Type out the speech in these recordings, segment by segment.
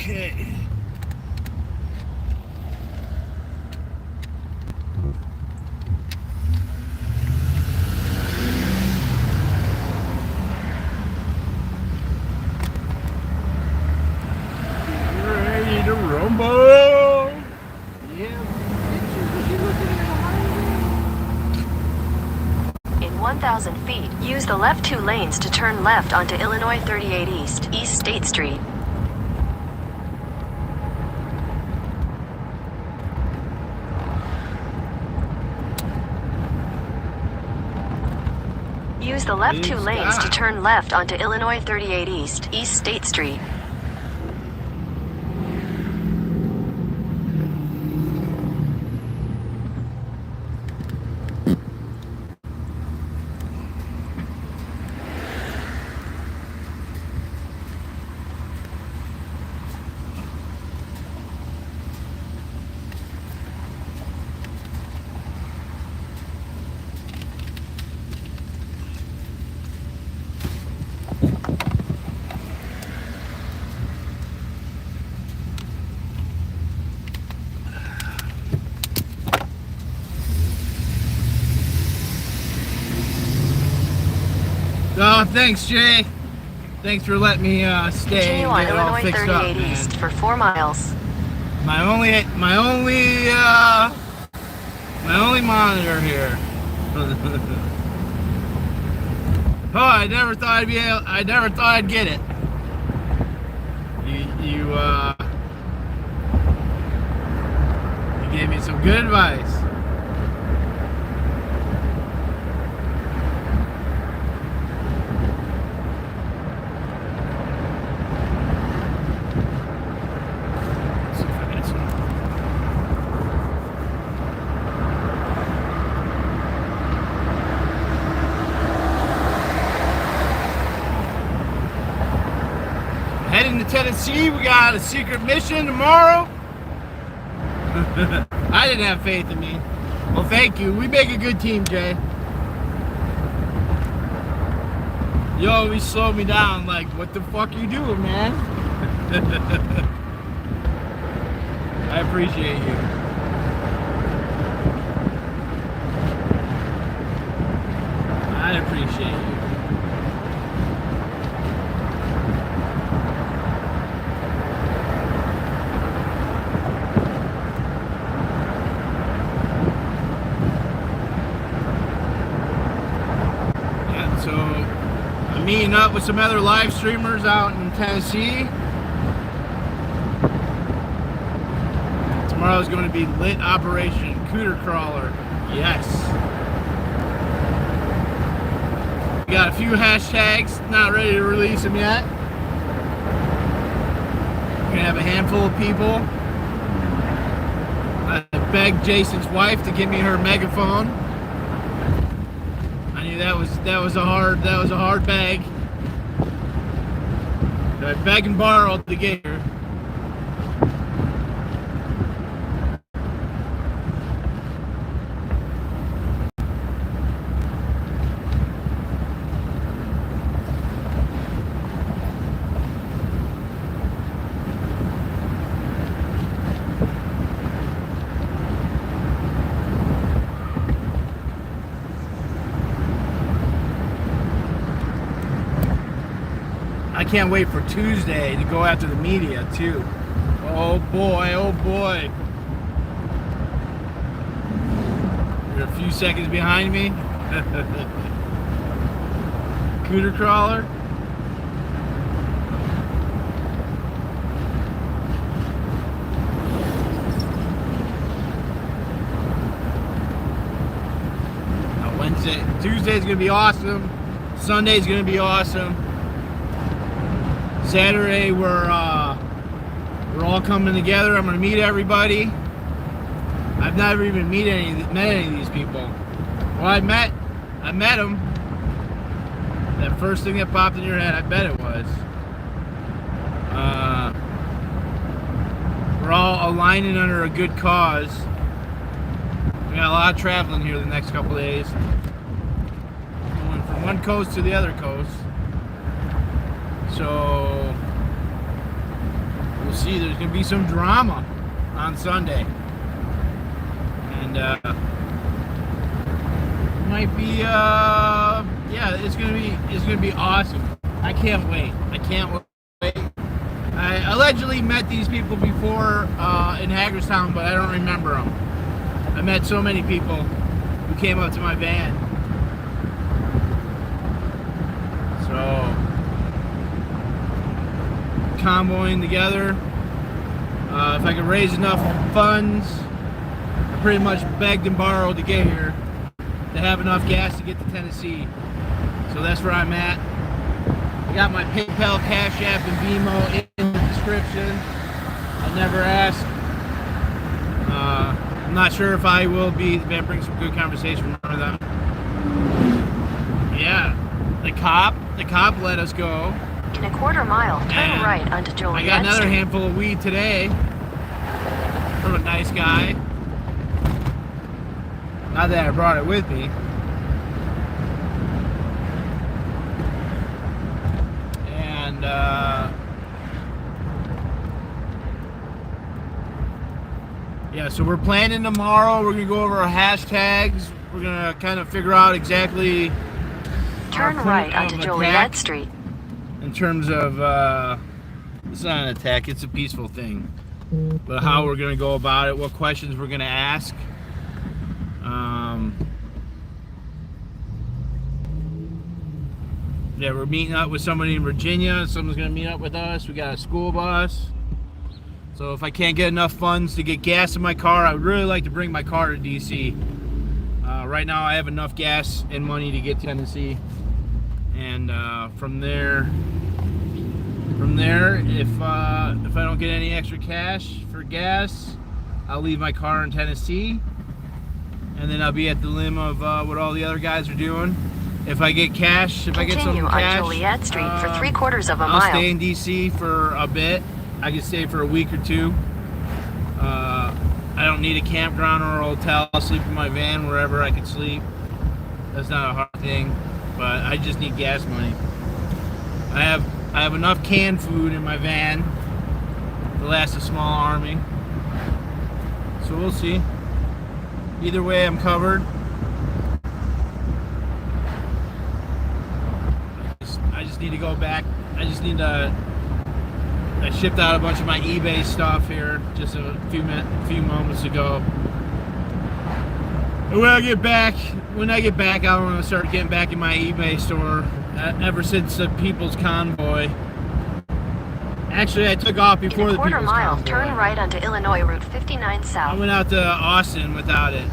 Okay. Ready to rumble. Yeah, pictures of you looking at the highway. In 1,000 feet, use the left 2 lanes to turn left onto Illinois 38 East, East State Street. Use the left 2 lanes to turn left onto Illinois 38 East, East State Street. Oh, thanks, Jay. Thanks for letting me stay Continue and on get it all Illinois fixed 38 up, man. East for 4 miles. My only monitor here. Oh, I never thought I'd get it. You gave me some good advice. Heading to Tennessee, we got a secret mission tomorrow. I didn't have faith in me. Well, thank you. We make a good team, Jay. You always slow me down like, what the fuck you doing, man? I appreciate you. I appreciate you. So I'm meeting up with some other live streamers out in Tennessee. Tomorrow's going to be lit Operation Cooter Crawler. Yes. We got a few hashtags, not ready to release them yet. We're going to have a handful of people. I begged Jason's wife to give me her megaphone. That was a hard bag. I begged and borrowed to get her. I can't wait for Tuesday to go after the media too. Oh boy, oh boy. You're a few seconds behind me. Cooter crawler. Tuesday's gonna be awesome. Sunday's gonna be awesome. Saturday we're all coming together. I'm gonna meet everybody. I've never even met any of these people. Well, I met them. That first thing that popped in your head, I bet it was. We're all aligning under a good cause. We got a lot of traveling here the next couple of days. Going from one coast to the other coast. So we'll see. There's gonna be some drama on Sunday, and might be yeah, it's gonna be awesome. I can't wait. I allegedly met these people before in Hagerstown, but I don't remember them. I met so many people who came up to my van. So, convoying together. If I could raise enough funds, I pretty much begged and borrowed to get here to have enough gas to get to Tennessee. So that's where I'm at. I got my PayPal, Cash App, and Venmo in the description. I never asked. I'm not sure if I will be. That brings some good conversation from them. Yeah, the cop let us go. In a quarter mile, turn right onto Joliet I got another Street. handful of weed today from a nice guy. Not that I brought it with me. And yeah, so we're planning tomorrow. We're gonna go over our hashtags. We're gonna kind of figure out exactly Turn our right point onto of Joliet attack Street. in terms of it's not an attack, it's a peaceful thing. But how we're gonna go about it, what questions we're gonna ask. Yeah, we're meeting up with somebody in Virginia. Someone's gonna meet up with us. We got a school bus. So if I can't get enough funds to get gas in my car, I would really like to bring my car to DC. Right now I have enough gas and money to get to Tennessee. And from there, if I don't get any extra cash for gas, I'll leave my car in Tennessee, and then I'll be at the limb of what all the other guys are doing. If I get cash, if I get some Continue cash, on Joliet Street for 3/4 of a I'll mile. stay in DC for a bit. I can stay for a week or two. I don't need a campground or a hotel. I'll sleep in my van wherever I can sleep. That's not a hard thing, but I just need gas money. I have enough canned food in my van to last a small army. So we'll see. Either way, I'm covered. I just need to go back. I shipped out a bunch of my eBay stuff here just a few moments ago. And when I get back, I want to start getting back in my eBay store. Ever since the People's Convoy. Actually, I took off before In a the quarter People's mile, Convoy. turn right onto Illinois Route 59 I South. went out to Austin without it.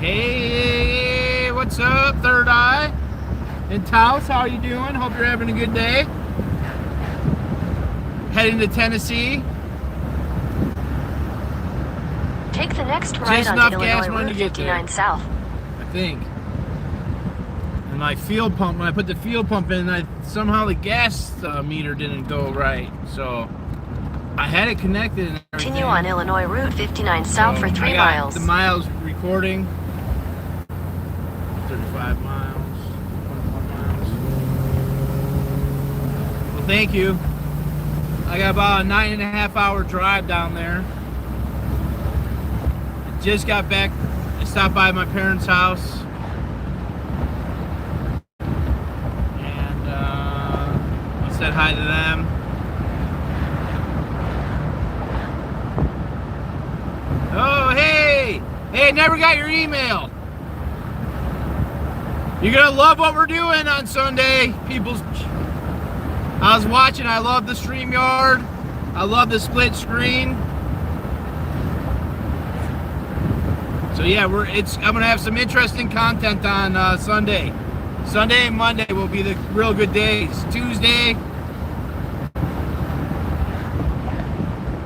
Hey, what's up, Third Eye? And Taos, how you doing? Hope you're having a good day. Heading to Tennessee. Take the next right Just enough onto gas Illinois money Route to get there. 59 South. I think. And my fuel pump, when I put the fuel pump in, somehow the gas meter didn't go right. So I had it connected and everything. Continue on Illinois Route 59 South So for 3 I got miles. the miles recording. 35 miles. 24 miles. Well, thank you. I got about a 9.5 hour drive down there. I just got back. I stopped by my parents' house. And I said hi to them. Oh, hey! Hey, never got your email. You're gonna love what we're doing on Sunday, people's. I was watching. I love the StreamYard. I love the split screen. So yeah, I'm gonna have some interesting content on Sunday. Sunday and Monday will be the real good days. Tuesday,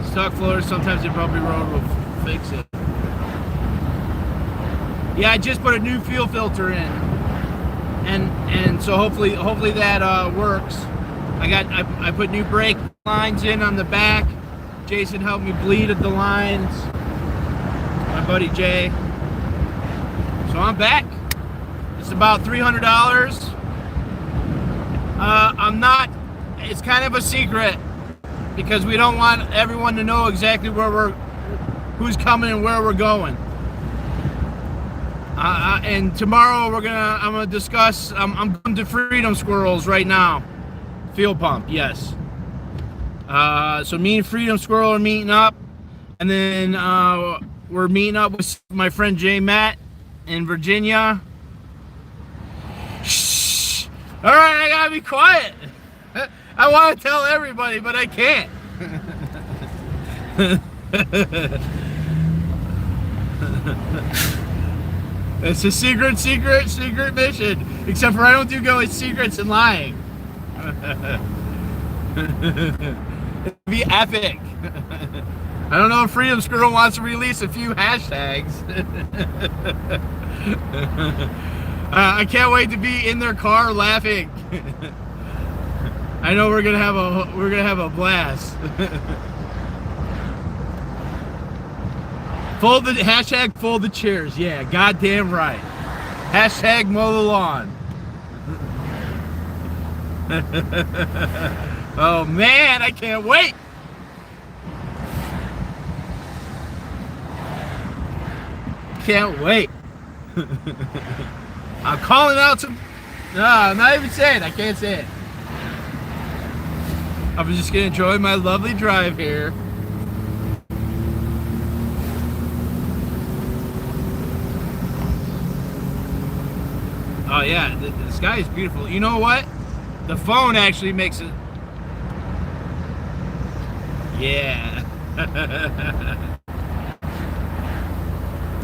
stock floors. Sometimes the bumpy road will fix it. Yeah, I just put a new fuel filter in, and so hopefully that works. I put new brake lines in on the back. Jason helped me bleed at the lines. My buddy Jay. So I'm back. It's about $300. I'm not. It's kind of a secret. because we don't want everyone to know exactly who's coming and where we're going. And tomorrow I'm gonna discuss. I'm going to Freedom Squirrels right now. Fuel pump, yes. So me and Freedom Squirrel are meeting up, and then we're meeting up with my friend J Matt in Virginia. Shh. All right, I gotta be quiet. I want to tell everybody, but I can't. It's a secret mission. Except for I don't do go with secrets and lying. It'd be epic. I don't know if Freedom Squirrel wants to release a few hashtags. I can't wait to be in their car laughing. I know we're gonna have a blast. Fold the chairs. Yeah, goddamn right. Hashtag mow the lawn. Oh man, I can't wait. Can't wait. I'm calling out some. No, I'm not even saying. I can't say it. I'm just gonna enjoy my lovely drive here. Oh yeah, the sky is beautiful. You know what? The phone actually makes it. Yeah.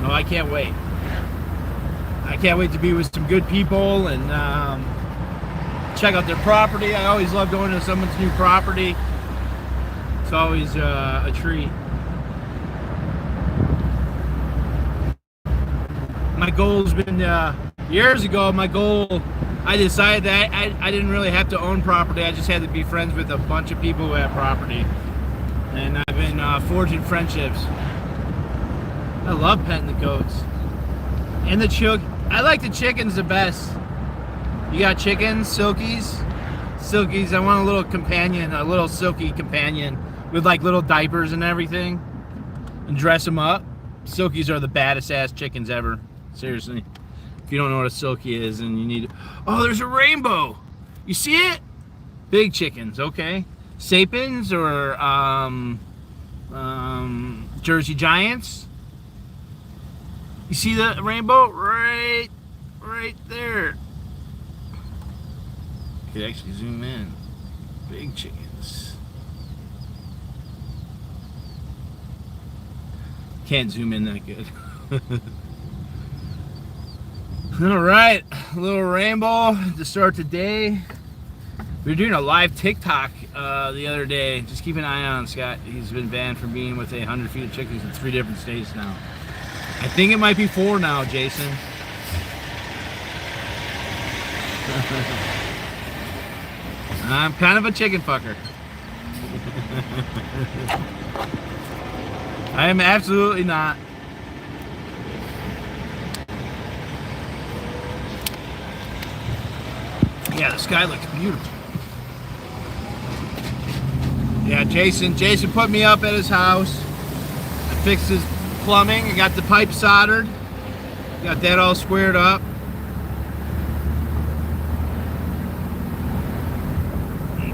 No, I can't wait. I can't wait to be with some good people and check out their property. I always love going to someone's new property. It's always a treat. My goal's been years ago. My goal, I decided that I didn't really have to own property. I just had to be friends with a bunch of people who have property, and I've been forging friendships. I love petting the goats and the chick. I like the chickens the best. You got chickens, silkies. I want a little companion, a little silky companion with like little diapers and everything, and dress them up. Silkies are the baddest ass chickens ever. Seriously. If you don't know what a silky is, and you need. Oh, there's a rainbow. You see it? Big chickens, okay. Sapins or Jersey Giants. You see the rainbow right there. You could actually zoom in. Big chickens. Can't zoom in that good. All right, a little rainbow to start the day. We were doing a live TikTok the other day. Just keep an eye on Scott. He's been banned from being with 100 feet of chickens in 3 different states now. I think it might be 4 now, Jason. I'm kind of a chicken fucker. I am absolutely not. Yeah, the sky looks beautiful. Yeah, Jason put me up at his house. I fixed his plumbing. I got the pipe soldered. Got that all squared up.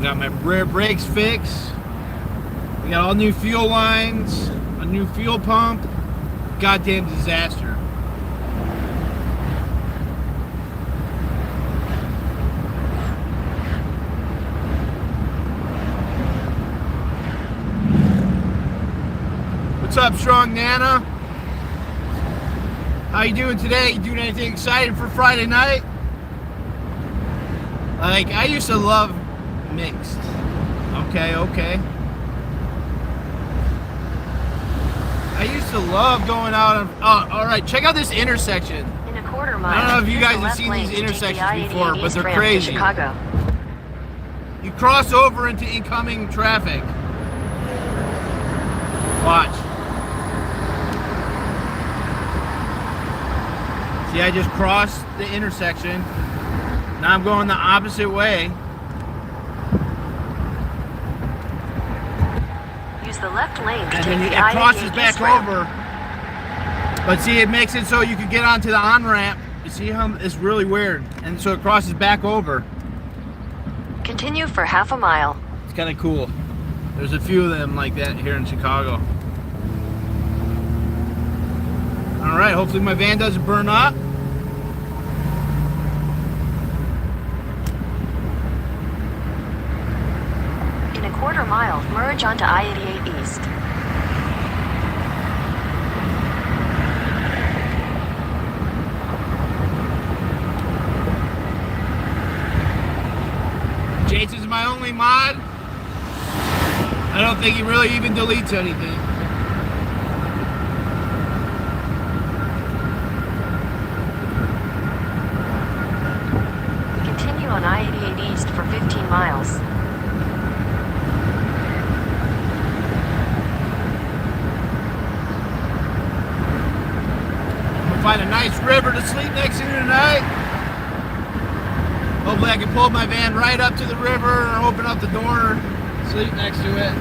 Got my rear brakes fixed. We got all new fuel lines, a new fuel pump. Goddamn disaster. What's up, Strong Nana? How you doing today? You doing anything exciting for Friday night? Like, I used to love mixed. Okay. I used to love going out on. Oh, all right. Check out this intersection. In a quarter mile. I don't know if you guys have seen these intersections before, but they're crazy. Chicago. You cross over into incoming traffic. Watch. See, I just crossed the intersection. Now I'm going the opposite way. Use the left lane to and take then the it crosses I-88 back east ramp. over. But see, it makes it so you can get onto the on-ramp. You see how it's really weird, and so it crosses back over. Continue for half a mile. It's kind of cool. There's a few of them like that here in Chicago. All right, hopefully my van doesn't burn up. In a quarter mile, merge onto I-88 East. Jason's my only mod. I don't think he really even deletes anything. Continue on I-88 East for 15 miles. I'm gonna find a nice river to sleep next to tonight. Hopefully I can pull my van right up to the river or open up the door, sleep next to it.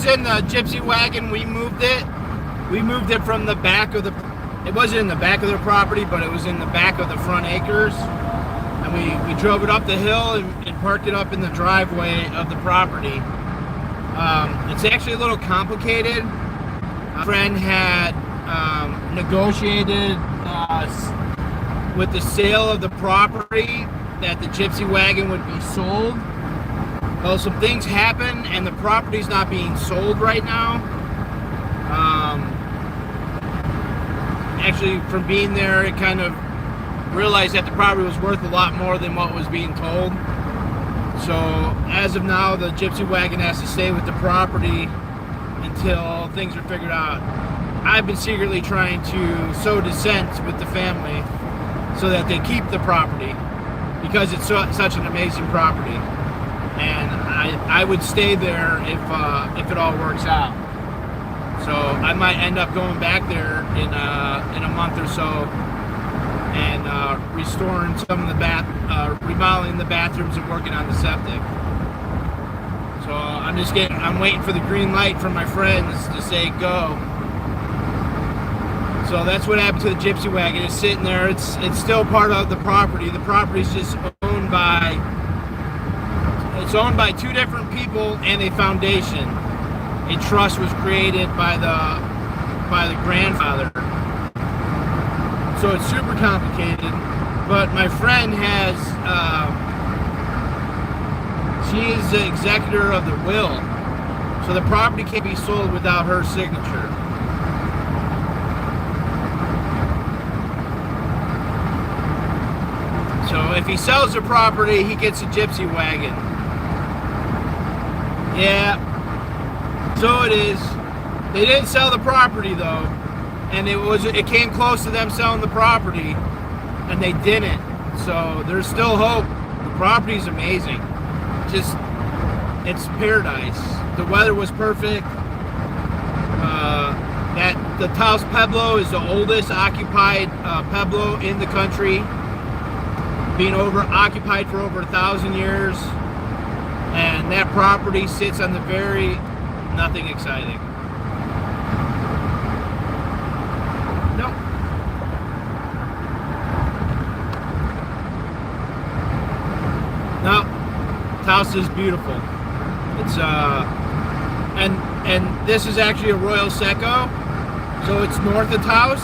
In the gypsy wagon, we moved it from the back of the, it wasn't in the back of the property, but it was in the back of the front acres, and we drove it up the hill and parked it up in the driveway of the property. It's actually a little complicated. A friend had negotiated with the sale of the property that the gypsy wagon would be sold. Well, some things happen, and the property's not being sold right now. Actually, from being there, it kind of realized that the property was worth a lot more than what was being told. So, as of now, the gypsy wagon has to stay with the property until things are figured out. I've been secretly trying to sow dissent with the family so that they keep the property, because it's such an amazing property. And I would stay there if it all works out. So I might end up going back there in a month or so and restoring some of the remodeling the bathrooms and working on the septic. So I'm waiting for the green light from my friends to say go. So that's what happened to the gypsy wagon. It's sitting there. It's still part of the property. The property's just owned by. It's owned by two different people and a foundation. A trust was created by the grandfather. So it's super complicated. But my friend has, she is the executor of the will. So the property can't be sold without her signature. So if he sells the property, he gets a gypsy wagon. Yeah, so it is. They didn't sell the property though, and it came close to them selling the property, and they didn't. So there's still hope. The property's amazing. Just, it's paradise. The weather was perfect. The Taos Pueblo is the oldest occupied pueblo in the country, being occupied for over 1,000 years, and that property sits on the very nothing exciting. No. No. Taos is beautiful. It's and this is actually a Royal Seco. So it's north of Taos,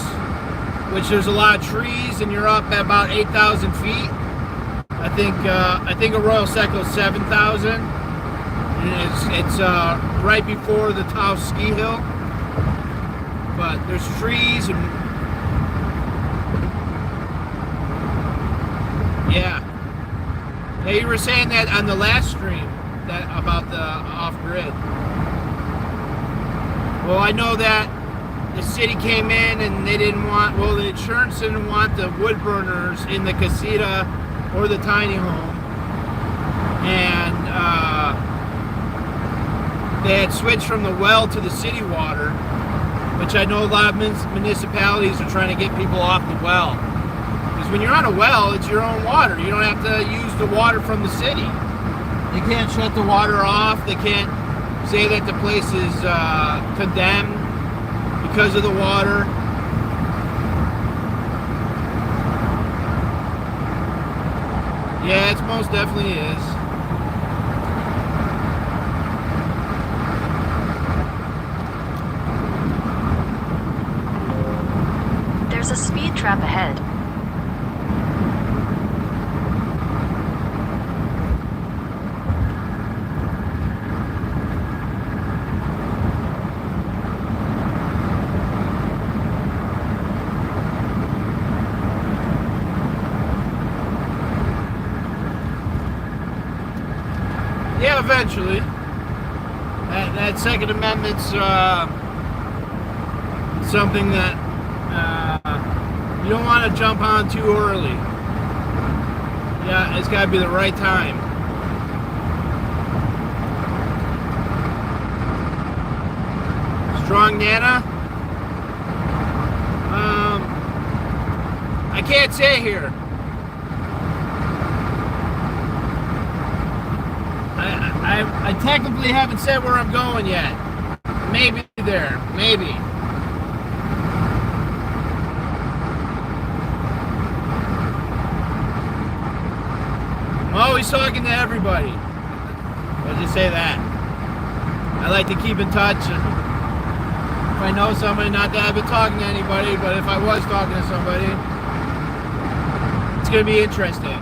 which there's a lot of trees, and you're up at about 8,000 feet. I think a Royal Seco is 7,000. And it's right before the Taos ski hill. But there's trees and yeah. Hey, you were saying that on the last stream that about the off-grid. Well, I know that the city came in and they didn't want, well, the insurance didn't want the wood burners in the casita or the tiny home. And they had switched from the well to the city water, which I know a lot of municipalities are trying to get people off the well. Because when you're on a well, it's your own water. You don't have to use the water from the city. They can't shut the water off. They can't say that the place is condemned because of the water. Yeah, it most definitely is. There's a speed trap ahead. Eventually, that Second Amendment's something that you don't want to jump on too early. Yeah, it's got to be the right time. Strong Nana? I can't say here. I technically haven't said where I'm going yet. Maybe there. Maybe. I'm always talking to everybody. I'll just say that. I like to keep in touch. And if I know somebody, not that I've been talking to anybody, but if I was talking to somebody, it's going to be interesting.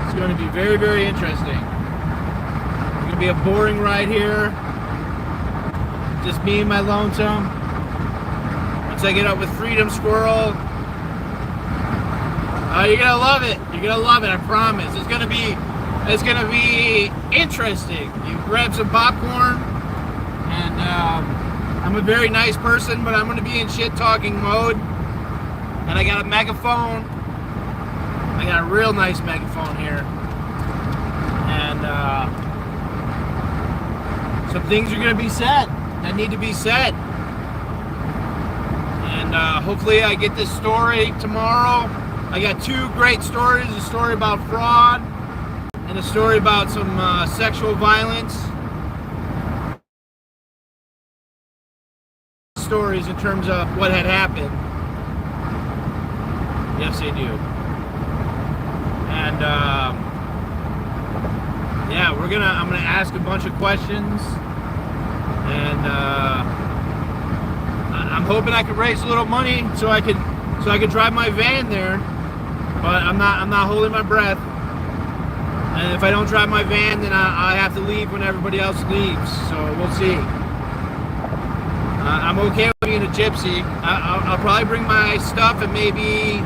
It's going to be very, very interesting. Be a boring ride here, just me and my lonesome. Once I get up with Freedom Squirrel, you're gonna love it. You're gonna love it. I promise. It's gonna be interesting. You grab some popcorn, and I'm a very nice person, but I'm gonna be in shit talking mode. And I got a megaphone. I got a real nice megaphone here, and some things are going to be said that need to be said. And hopefully I get this story tomorrow. I got two great stories, a story about fraud and a story about some sexual violence. Stories in terms of what had happened. Yes, they do. And yeah, I'm gonna ask a bunch of questions, and I'm hoping I could raise a little money so I could drive my van there. But I'm not holding my breath. And if I don't drive my van, then I have to leave when everybody else leaves. So we'll see. I'm okay with being a gypsy. I'll probably bring my stuff and maybe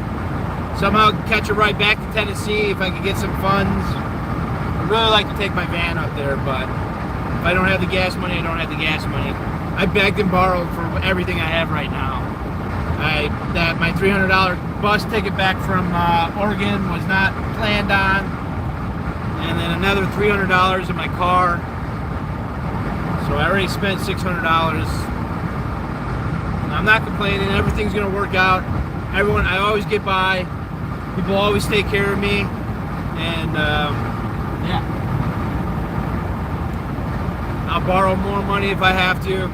somehow catch a ride back to Tennessee if I could get some funds. I'd really like to take my van up there, but if I don't have the gas money, I don't have the gas money. I begged and borrowed for everything I have right now. that my $300 bus ticket back from Oregon was not planned on, and then another $300 in my car. So I already spent $600. I'm not complaining. Everything's gonna work out. I always get by. People always take care of me, and yeah. I'll borrow more money if I have to.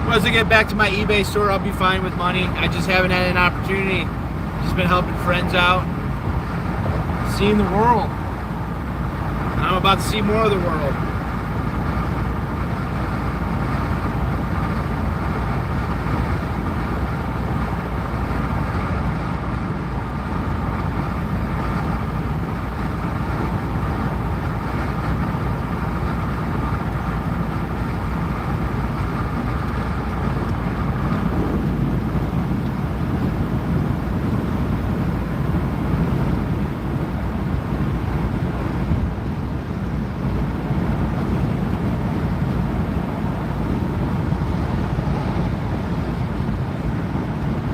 Once I get back to my eBay store, I'll be fine with money. I just haven't had an opportunity. Just been helping friends out, seeing the world. And I'm about to see more of the world.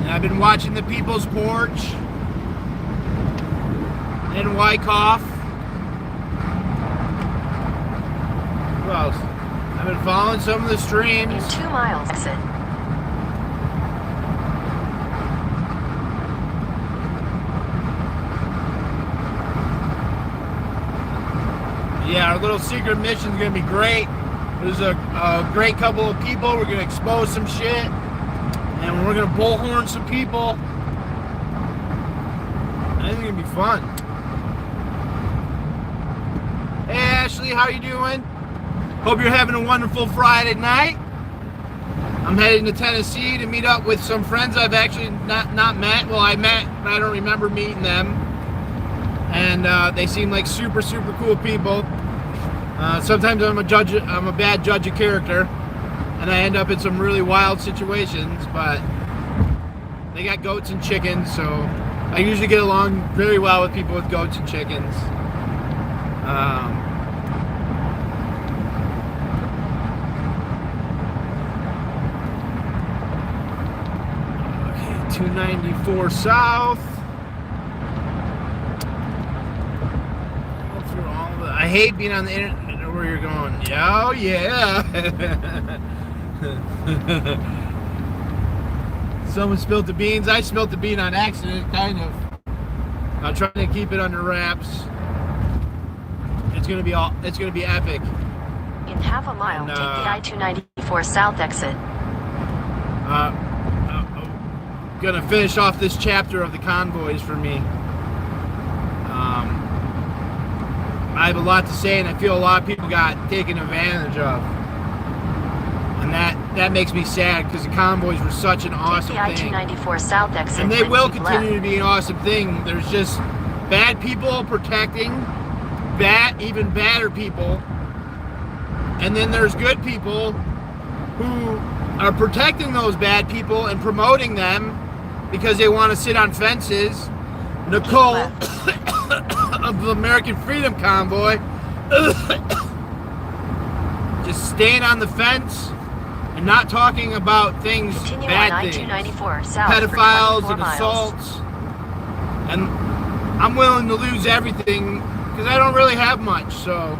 I've been watching the People's Porch in Wyckoff. Who else? I've been following some of the streams. In 2 miles, exit. Yeah, our little secret mission is going to be great. There's a great couple of people. We're going to expose some shit. And we're gonna bullhorn some people. I think it's gonna be fun. Hey Ashley, how you doing? Hope you're having a wonderful Friday night. I'm heading to Tennessee to meet up with some friends I've actually not met. Well, I met, but I don't remember meeting them. And they seem like super cool people. Sometimes I'm a bad judge of character. And I end up in some really wild situations, but they got goats and chickens, so I usually get along very well with people with goats and chickens. Okay, 294 south. Go through all of it. I hate being on the internet where you're going. Oh yeah. Someone spilled the beans. I spilled the bean on accident, kind of. I'm trying to keep it under wraps. It's gonna be epic. In half a mile, And, take the I-294 south exit. I'm gonna finish off this chapter of the convoys for me. I have a lot to say, and I feel a lot of people got taken advantage of. And that makes me sad, because the convoys were such an awesome thing. Take the I-294 south exit. And they will continue left. to be an awesome thing. There's just bad people protecting even badder people. And then there's good people who are protecting those bad people and promoting them because they want to sit on fences. Nicole of the American Freedom Convoy just staying on the fence and not talking about things, Continue bad on things, I-294 south pedophiles for 24 and miles. assaults. And I'm willing to lose everything because I don't really have much, so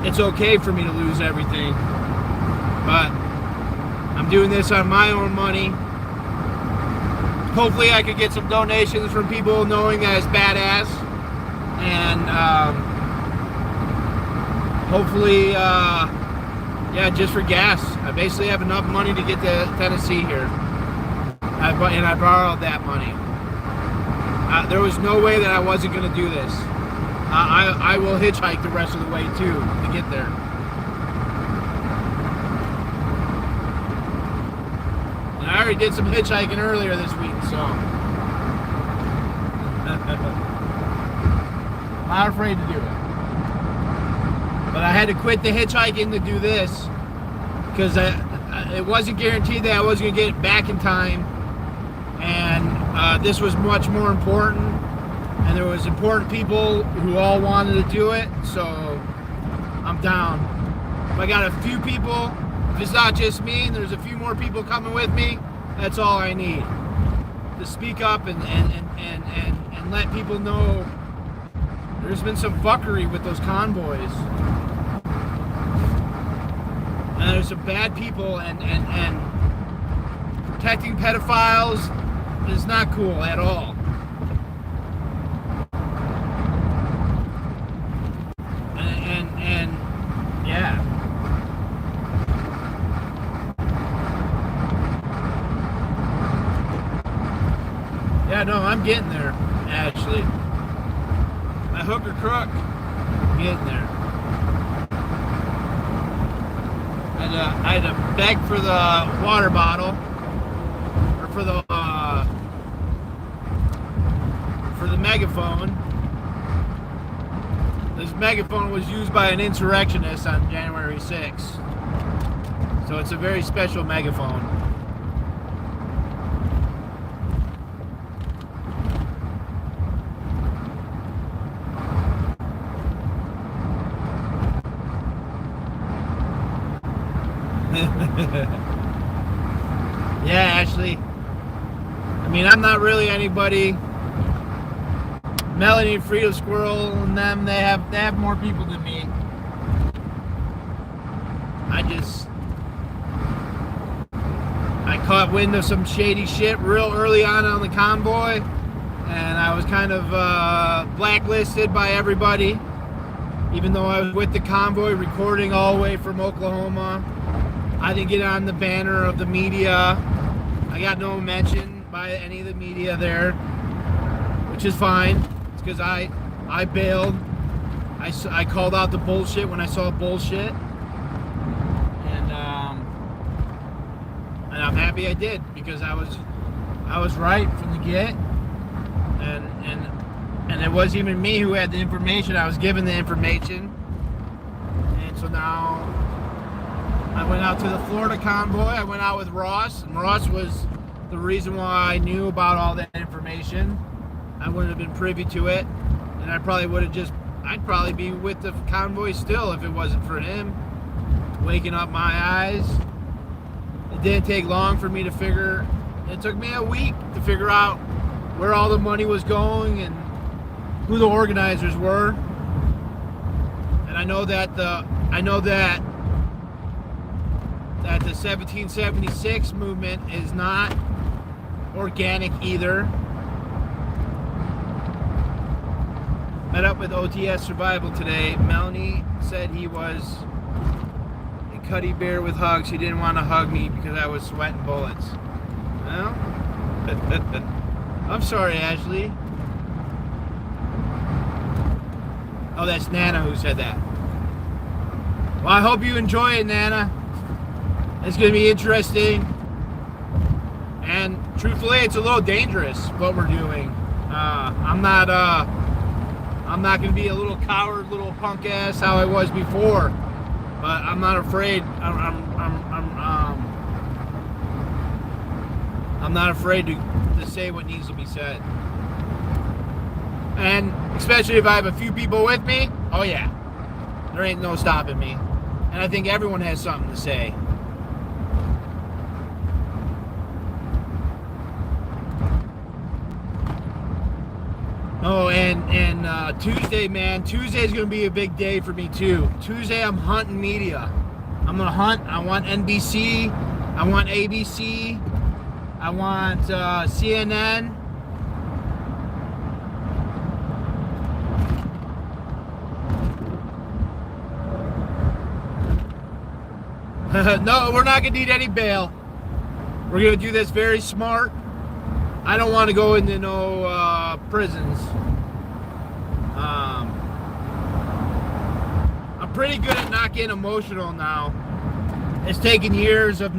it's okay for me to lose everything. But I'm doing this on my own money. Hopefully I could get some donations from people knowing that it's badass. And hopefully, yeah, just for gas. I basically have enough money to get to Tennessee here. And I borrowed that money. There was no way that I wasn't going to do this. I will hitchhike the rest of the way too to get there. And I already did some hitchhiking earlier this week, so I'm not afraid to do it. But I had to quit the hitchhiking to do this because it wasn't guaranteed that I was going to get it back in time, and this was much more important. And there was important people who all wanted to do it, so I'm down. If I got a few people If it's not just me and there's a few more people coming with me, that's all I need. To speak up and let people know there's been some fuckery with those convoys. And there's some bad people, and protecting pedophiles is not cool at all. And yeah. Yeah, no, I'm getting there, actually. My hook or crook, getting there. I had to beg for the water bottle, or for the megaphone. This megaphone was used by an insurrectionist on January 6th. So it's a very special megaphone. Yeah, Ashley. I mean, I'm not really anybody. Melanie and Frito Squirrel and them, they have more people than me. I caught wind of some shady shit real early on the convoy, and I was kind of blacklisted by everybody, even though I was with the convoy recording all the way from Oklahoma. I didn't get on the banner of the media. I got no mention by any of the media there, which is fine. It's because I bailed. I called out the bullshit when I saw bullshit, and I'm happy I did, because I was right from the get, and it wasn't even me who had the information. I was given the information, and so now I went out to the Florida convoy. I went out with Ross, and Ross was the reason why I knew about all that information. I wouldn't have been privy to it, and I'd probably be with the convoy still if it wasn't for him waking up my eyes. It didn't take long for me to figure. It took me a week to figure out where all the money was going and who the organizers were. And I know that the 1776 movement is not organic either. Met up with OTS Survival today. Melanie said he was a cutty bear with hugs. He didn't want to hug me because I was sweating bullets. Well, I'm sorry, Ashley. Oh, that's Nana who said that. Well, I hope you enjoy it, Nana. It's going to be interesting. And truthfully, it's a little dangerous what we're doing. I'm not going to be a little coward, little punk ass how I was before. But I'm not afraid. I'm not afraid to say what needs to be said. And especially if I have a few people with me, oh yeah, there ain't no stopping me. And I think everyone has something to say. Oh, and Tuesday, man. Tuesday is going to be a big day for me, too. Tuesday, I'm hunting media. I'm going to hunt. I want NBC. I want ABC. I want CNN. No, we're not going to need any bail. We're going to do this very smart. I don't want to go into no prisons. I'm pretty good at not getting emotional now. It's taken years of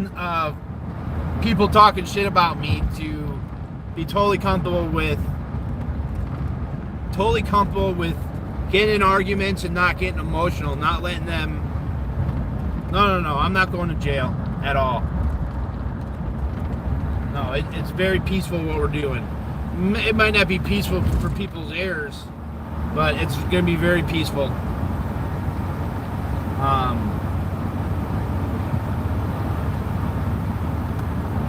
people talking shit about me to be totally comfortable with getting in arguments and not getting emotional, not letting them. No, I'm not going to jail at all. No, it's very peaceful what we're doing. It might not be peaceful for people's ears, but it's going to be very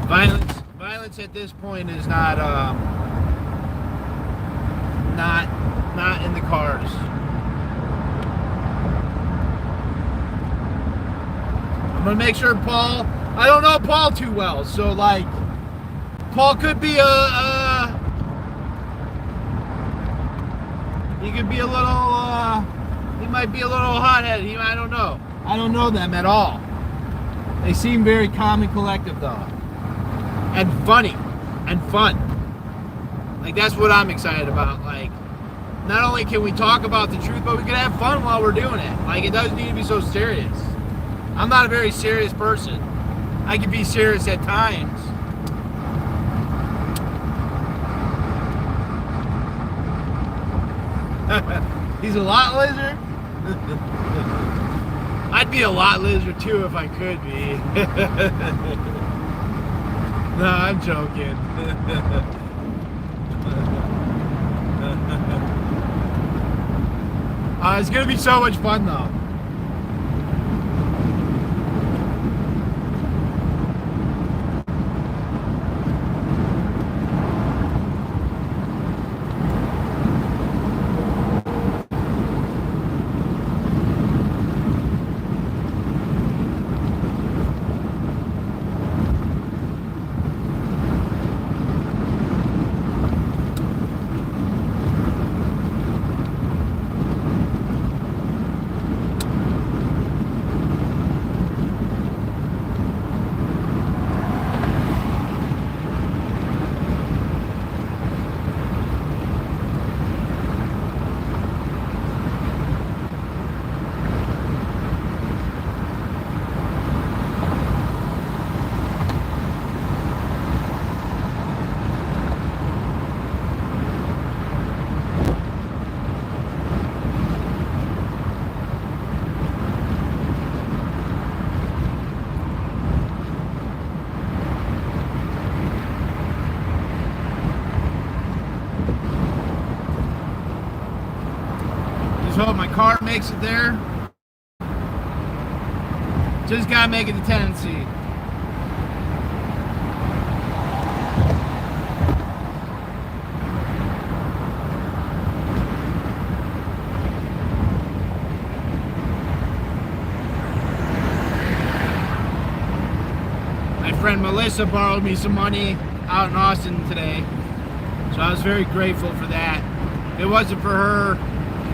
Violence at this point is not in the cards. I'm gonna make sure Paul. I don't know Paul too well, so like, Paul could be he could be a little. He might be a little hot-headed. I don't know. I don't know them at all. They seem very calm and collective, though, and funny, and fun. Like, that's what I'm excited about. Like, not only can we talk about the truth, but we can have fun while we're doing it. Like, it doesn't need to be so serious. I'm not a very serious person. I can be serious at times. He's a lot lizard? I'd be a lot lizard too if I could be. No, I'm joking. It's gonna be so much fun though. Hope my car makes it there. Just gotta make it to Tennessee. My friend Melissa borrowed me some money out in Austin today, so I was very grateful for that. If it wasn't for her,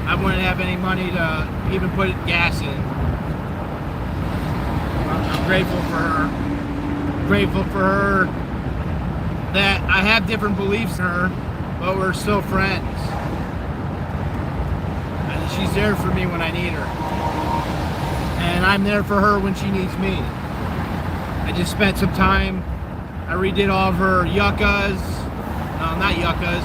I wouldn't have any money to even put gas in. I'm grateful for her. Grateful for her that I have different beliefs in her, but we're still friends. And she's there for me when I need her. And I'm there for her when she needs me. I just spent some time. I redid all of her yuccas. No, not yuccas.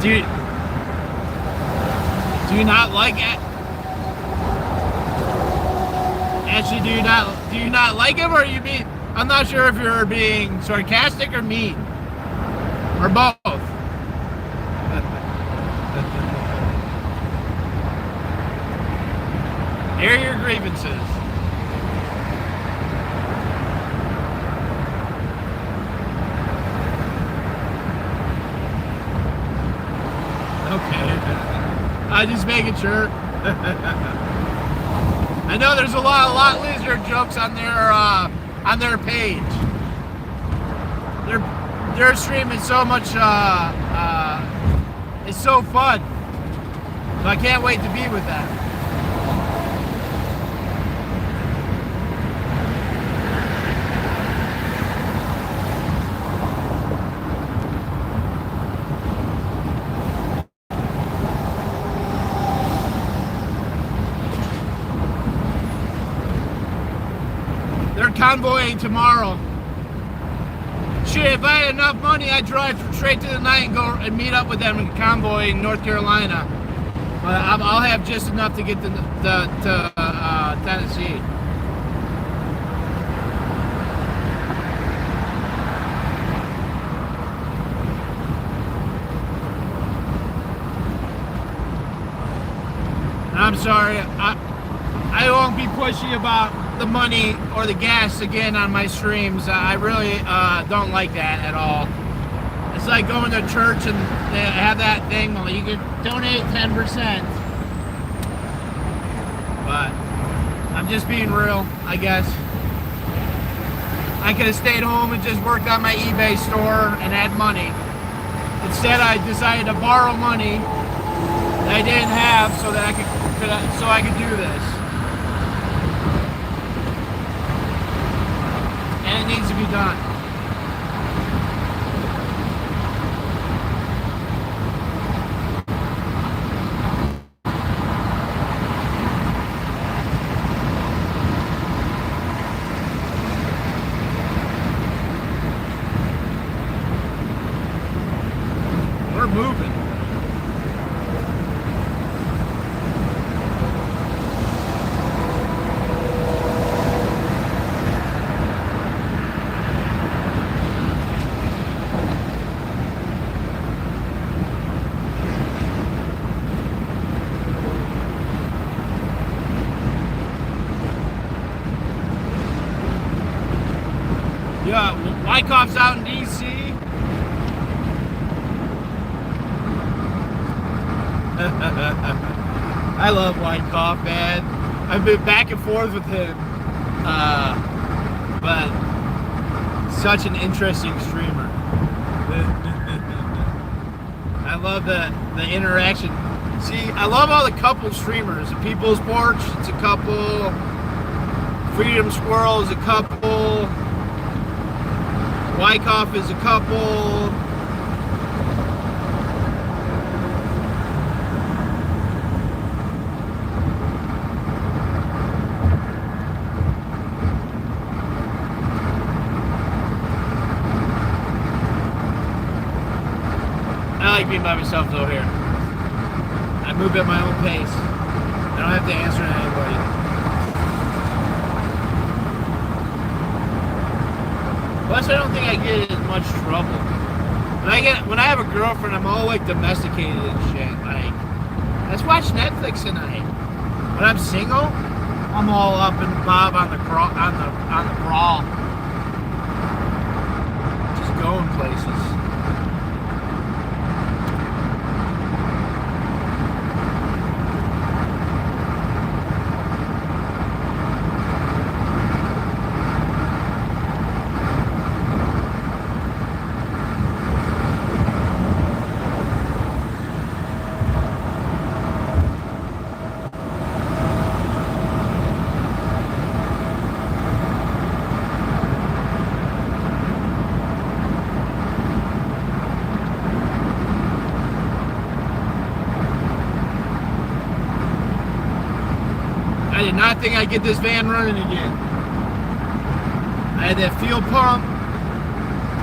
Do you not like it? Actually, do you not like him, or are you being? I'm not sure if you're being sarcastic or mean, or both. Air your grievances. Okay. I'm just making sure. I know there's a lot lizard jokes on their page. Their stream is so much it's so fun. So I can't wait to be with that. Convoying tomorrow. Shit, if I had enough money, I'd drive straight to the night and go and meet up with them in convoy in North Carolina. But I'll have just enough to get to Tennessee. sorry. I won't be pushy about the money or the gas again on my streams. I really don't like that at all. It's like going to church and they have that thing where you can donate 10%. But I'm just being real, I guess. I could have stayed home and just worked on my eBay store and had money. Instead, I decided to borrow money that I didn't have so that I could do this. And it needs to be done. We're moving. Yeah, Wyckoff's out in DC. I love Wyckoff, man. I've been back and forth with him. But such an interesting streamer. I love the interaction. See, I love all the couple streamers. The People's Porch, it's a couple. Freedom Squirrel is a couple. Wyckoff is a couple. I like being by myself though here. I move at my own pace. I don't have to answer to anybody. Plus, I don't think I get in as much trouble. When I have a girlfriend, I'm all like domesticated and shit. Like, let's watch Netflix tonight. When I'm single, I'm all up and bob on the brawl, just going places. I did not think I'd get this van running again. I had that fuel pump.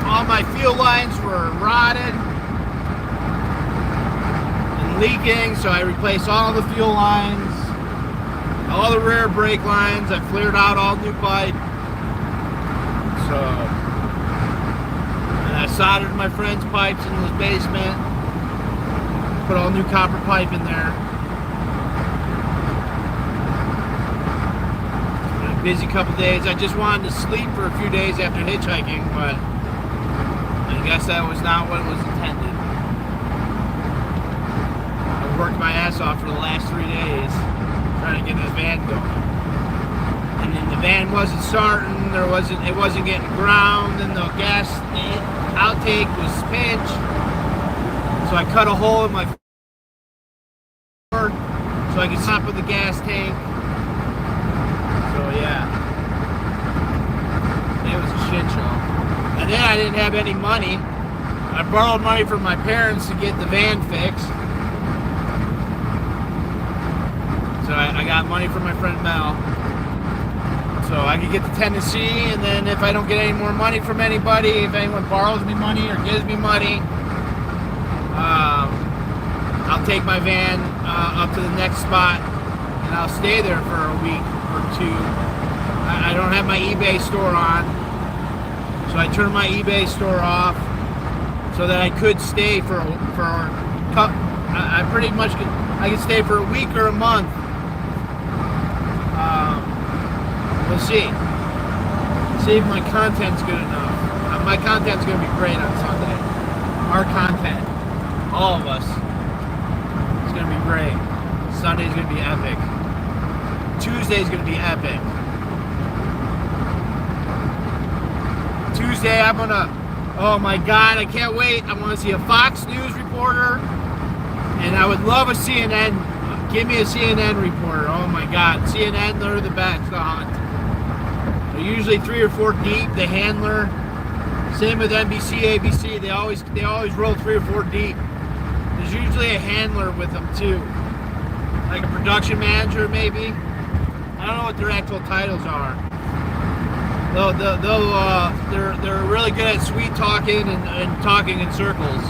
All my fuel lines were rotted and leaking, so I replaced all the fuel lines, all the rear brake lines. I cleared out all new pipe. And I soldered my friend's pipes in his basement. Put all new copper pipe in there. Busy couple days. I just wanted to sleep for a few days after hitchhiking, but I guess that was not what was intended. I worked my ass off for the last 3 days trying to get this van going, and then the van wasn't starting. It wasn't getting ground, and the gas outtake was pinched. So I cut a hole in my floor so I could stop with the gas tank. So yeah, it was a shit show. And then I didn't have any money. I borrowed money from my parents to get the van fixed. So I got money from my friend Mel. So I could get to Tennessee, and then if I don't get any more money from anybody, if anyone borrows me money or gives me money, I'll take my van up to the next spot, and I'll stay there for a week or two. I don't have my eBay store on, so I turned my eBay store off so that I could stay I pretty much could stay for a week or a month see. See if my content's good enough. My content's gonna be great on Sunday. Our content, all of us, it's gonna be great. Sunday's gonna be epic. Tuesday's gonna be epic. Tuesday, I'm gonna, oh my God, I can't wait. I wanna see a Fox News reporter, and I would love a CNN. Give me a CNN reporter. Oh my God, CNN, they're the best to hunt. They're usually 3 or 4 deep. The handler, same with NBC, ABC. They always roll 3 or 4 deep. There's usually a handler with them too, like a production manager maybe. I don't know what their actual titles are. They're really good at sweet talking and talking in circles.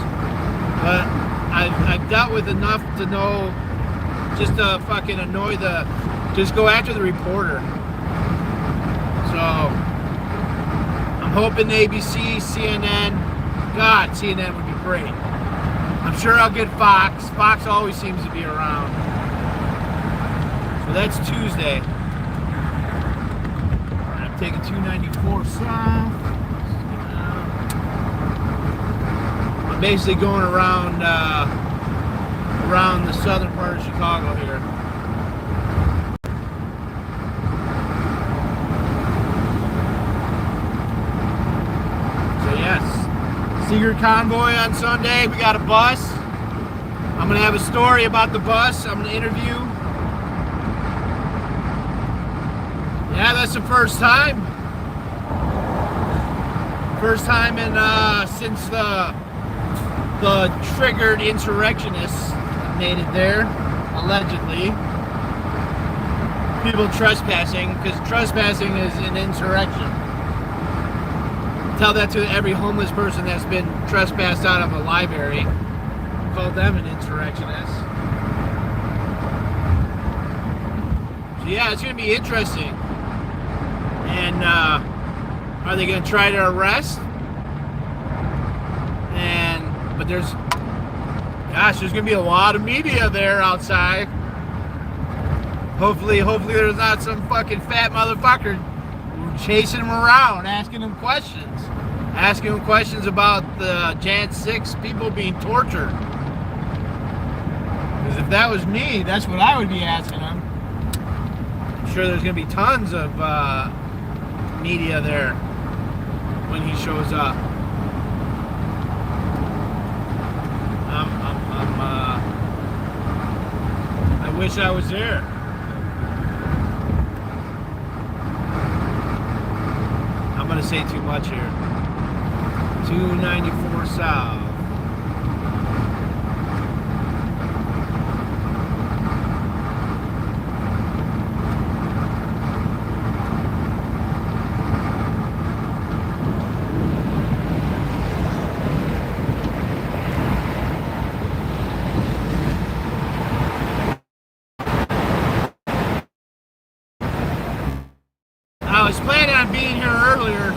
But I've dealt with enough to know just to fucking annoy just go after the reporter. So I'm hoping ABC, CNN, God, CNN would be great. I'm sure I'll get Fox. Fox always seems to be around. So that's Tuesday. I'm taking 294 south. I'm basically going around the southern part of Chicago here. So yes, secret convoy on Sunday. We got a bus. I'm gonna have a story about the bus. I'm gonna interview. Yeah, that's the first time. First time in since the triggered insurrectionists made it there, allegedly. People trespassing, because trespassing is an insurrection. Tell that to every homeless person that's been trespassed out of a library. Call them an insurrectionist. So yeah, it's going to be interesting. And are they going to try to arrest? But there's going to be a lot of media there outside. Hopefully there's not some fucking fat motherfucker chasing them around, asking them questions about the Jan 6 people being tortured. Because if that was me, that's what I would be asking them. I'm sure there's going to be tons of media there when he shows up. I wish I was there. I'm gonna say too much here. 294 south. I was planning on being here earlier,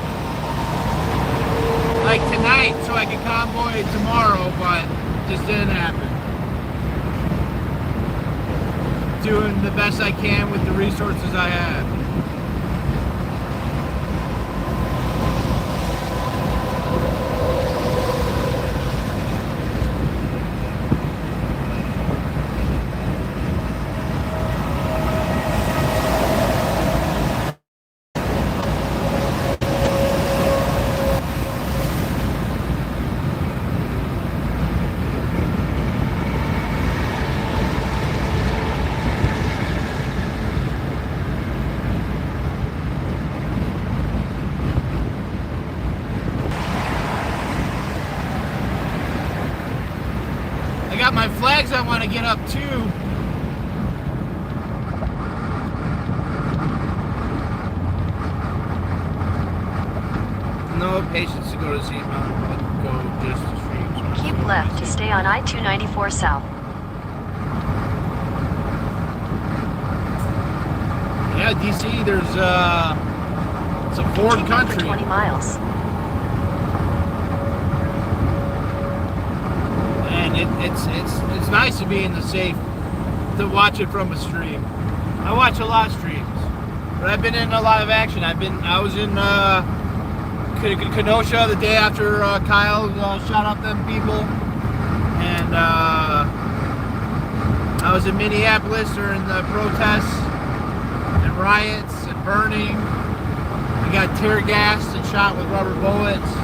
like tonight, so I could convoy tomorrow, but it just didn't happen. Doing the best I can with the resources I have. Got my flags I want to get up too. No patience to go to Sea Mountain, but go just to streams. Keep left to stay on I-294 South. Yeah, DC, there's it's a foreign country. For 20 miles. And it's nice to be in the safe, to watch it from a stream. I watch a lot of streams. But I've been in a lot of action. I was in Kenosha the day after Kyle shot up them people, and I was in Minneapolis during the protests and riots and burning. I got tear gassed and shot with rubber bullets.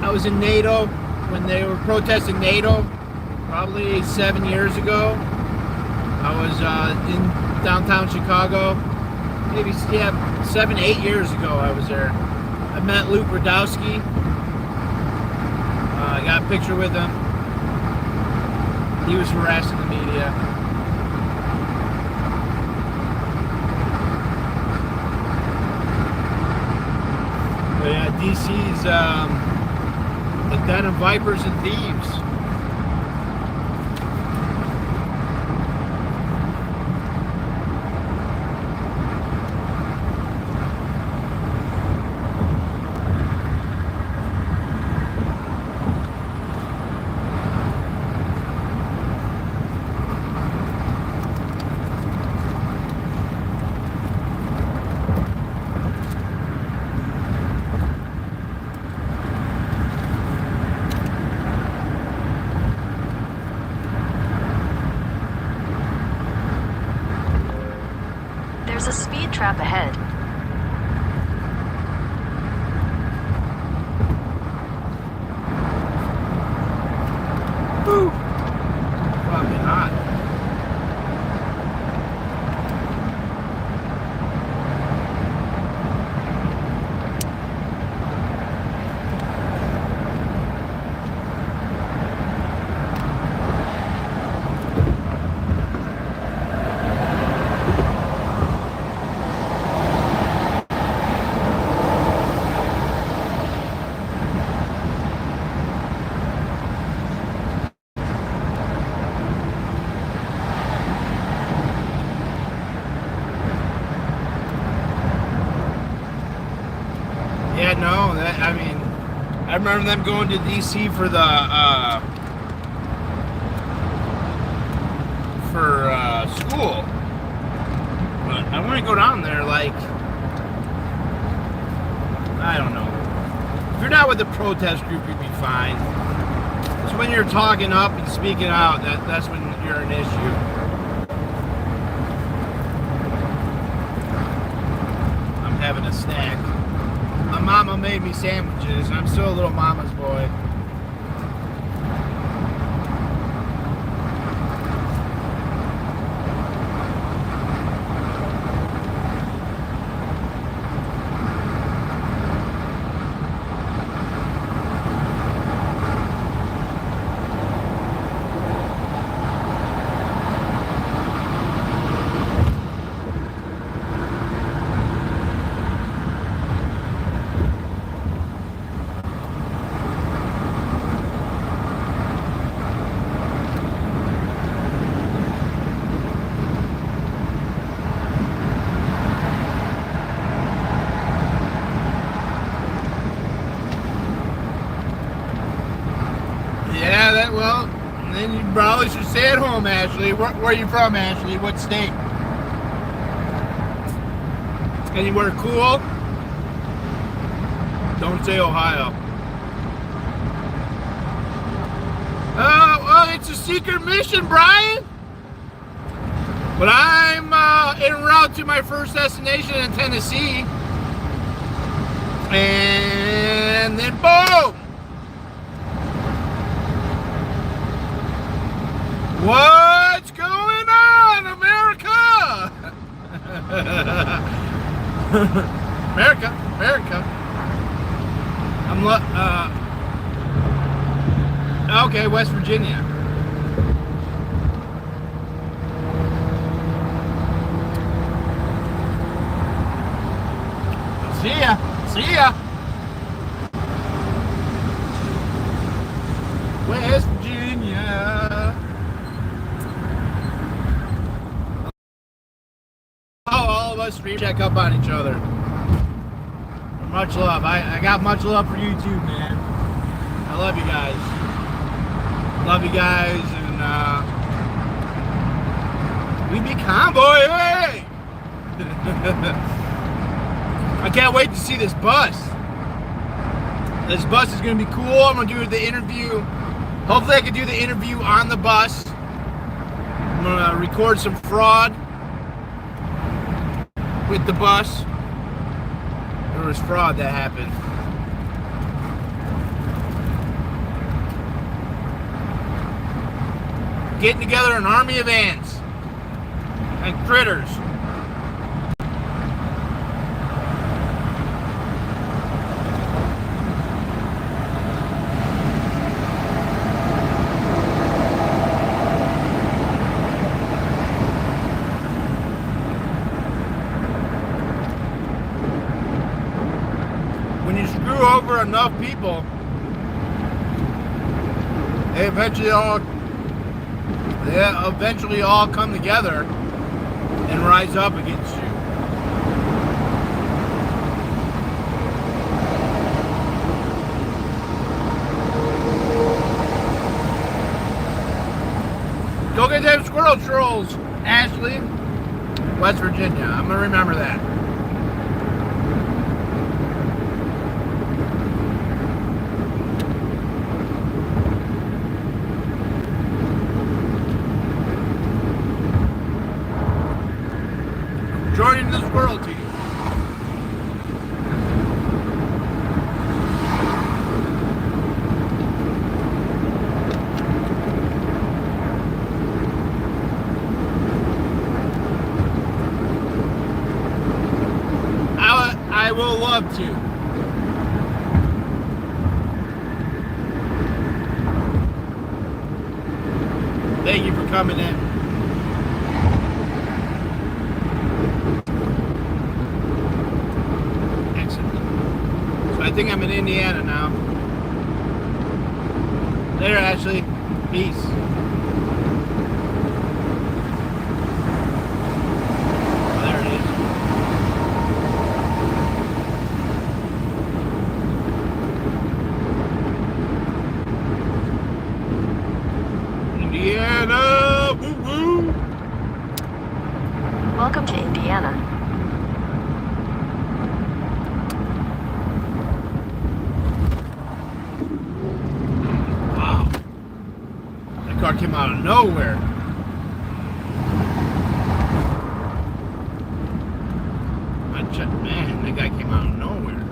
I was in NATO when they were protesting NATO, probably 7 years ago. I was in downtown Chicago, maybe 7, 8 years ago I was there. I met Luke Radowski. I got a picture with him. He was harassing the media. But yeah, DC's the den of vipers and thieves. There's a speed trap ahead. Woo! Fucking hot. Yeah, no, I mean, I remember them going to DC for the, school. But I want to go down there, like, I don't know. If you're not with the protest group, you'd be fine. It's when you're talking up and speaking out, that's when you're an issue. I'm having a snack. My mama made me sandwiches. I'm still a little mama's boy. Yeah, well, then you probably should stay at home, Ashley. Where are you from, Ashley? What state? Anywhere cool? Don't say Ohio. Well, it's a secret mission, Brian. But I'm en route to my first destination in Tennessee. And then boom! What's going on, America? America. Okay, West Virginia. See ya. West Virginia. All of us stream check up on each other. Much love. I got much love for you too, man. I love you guys. And We be convoy, hey! I can't wait to see this bus. This bus is gonna be cool. I'm gonna do the interview. Hopefully I can do the interview on the bus. I'm gonna record some fraud with the bus. There was fraud that happened. Getting together an army of ants and critters. When you screw over enough people, they eventually all come together and rise up against you. Go get them squirrel trolls, Ashley. West Virginia. I'm gonna remember that. Joining the squirrel team. I will love to. Thank you for coming in. I think I'm in Indiana now. Later, Ashley. Peace. Oh, there it is. Indiana! Woo woo! Welcome to Indiana. Car came out of nowhere. Man, that guy came out of nowhere.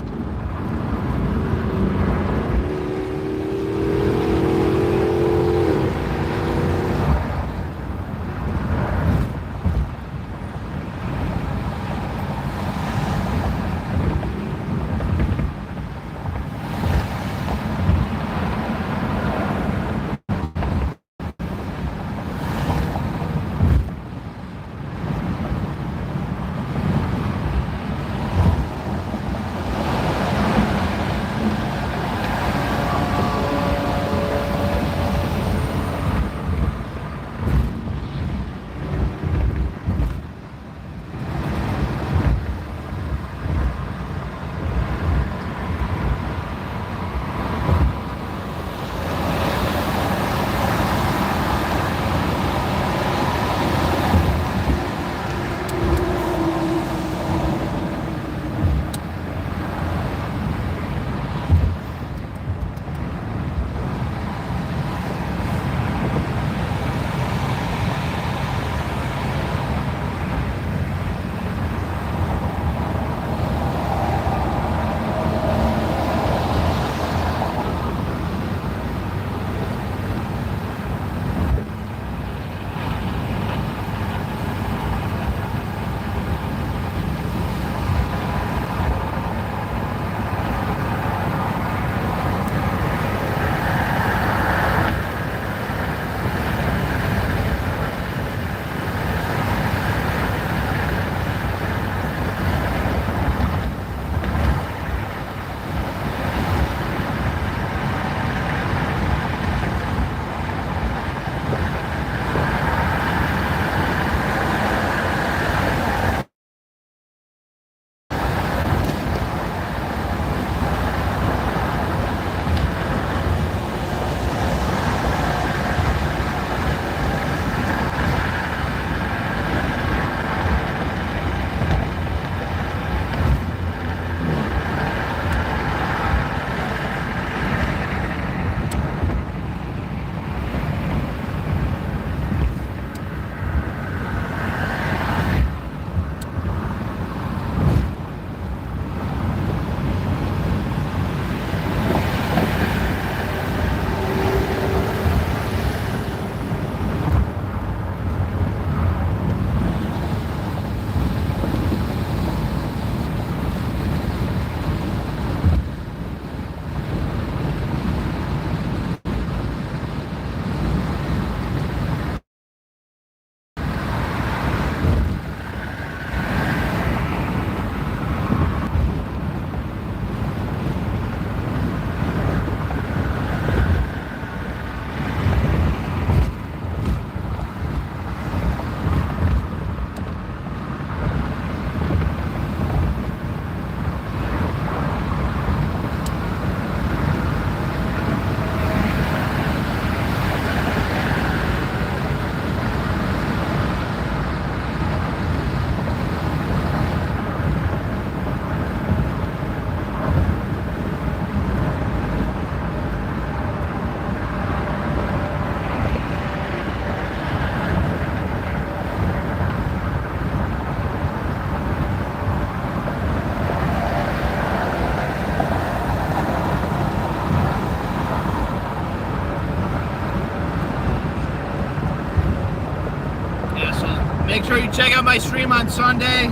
Make sure you check out my stream on Sunday.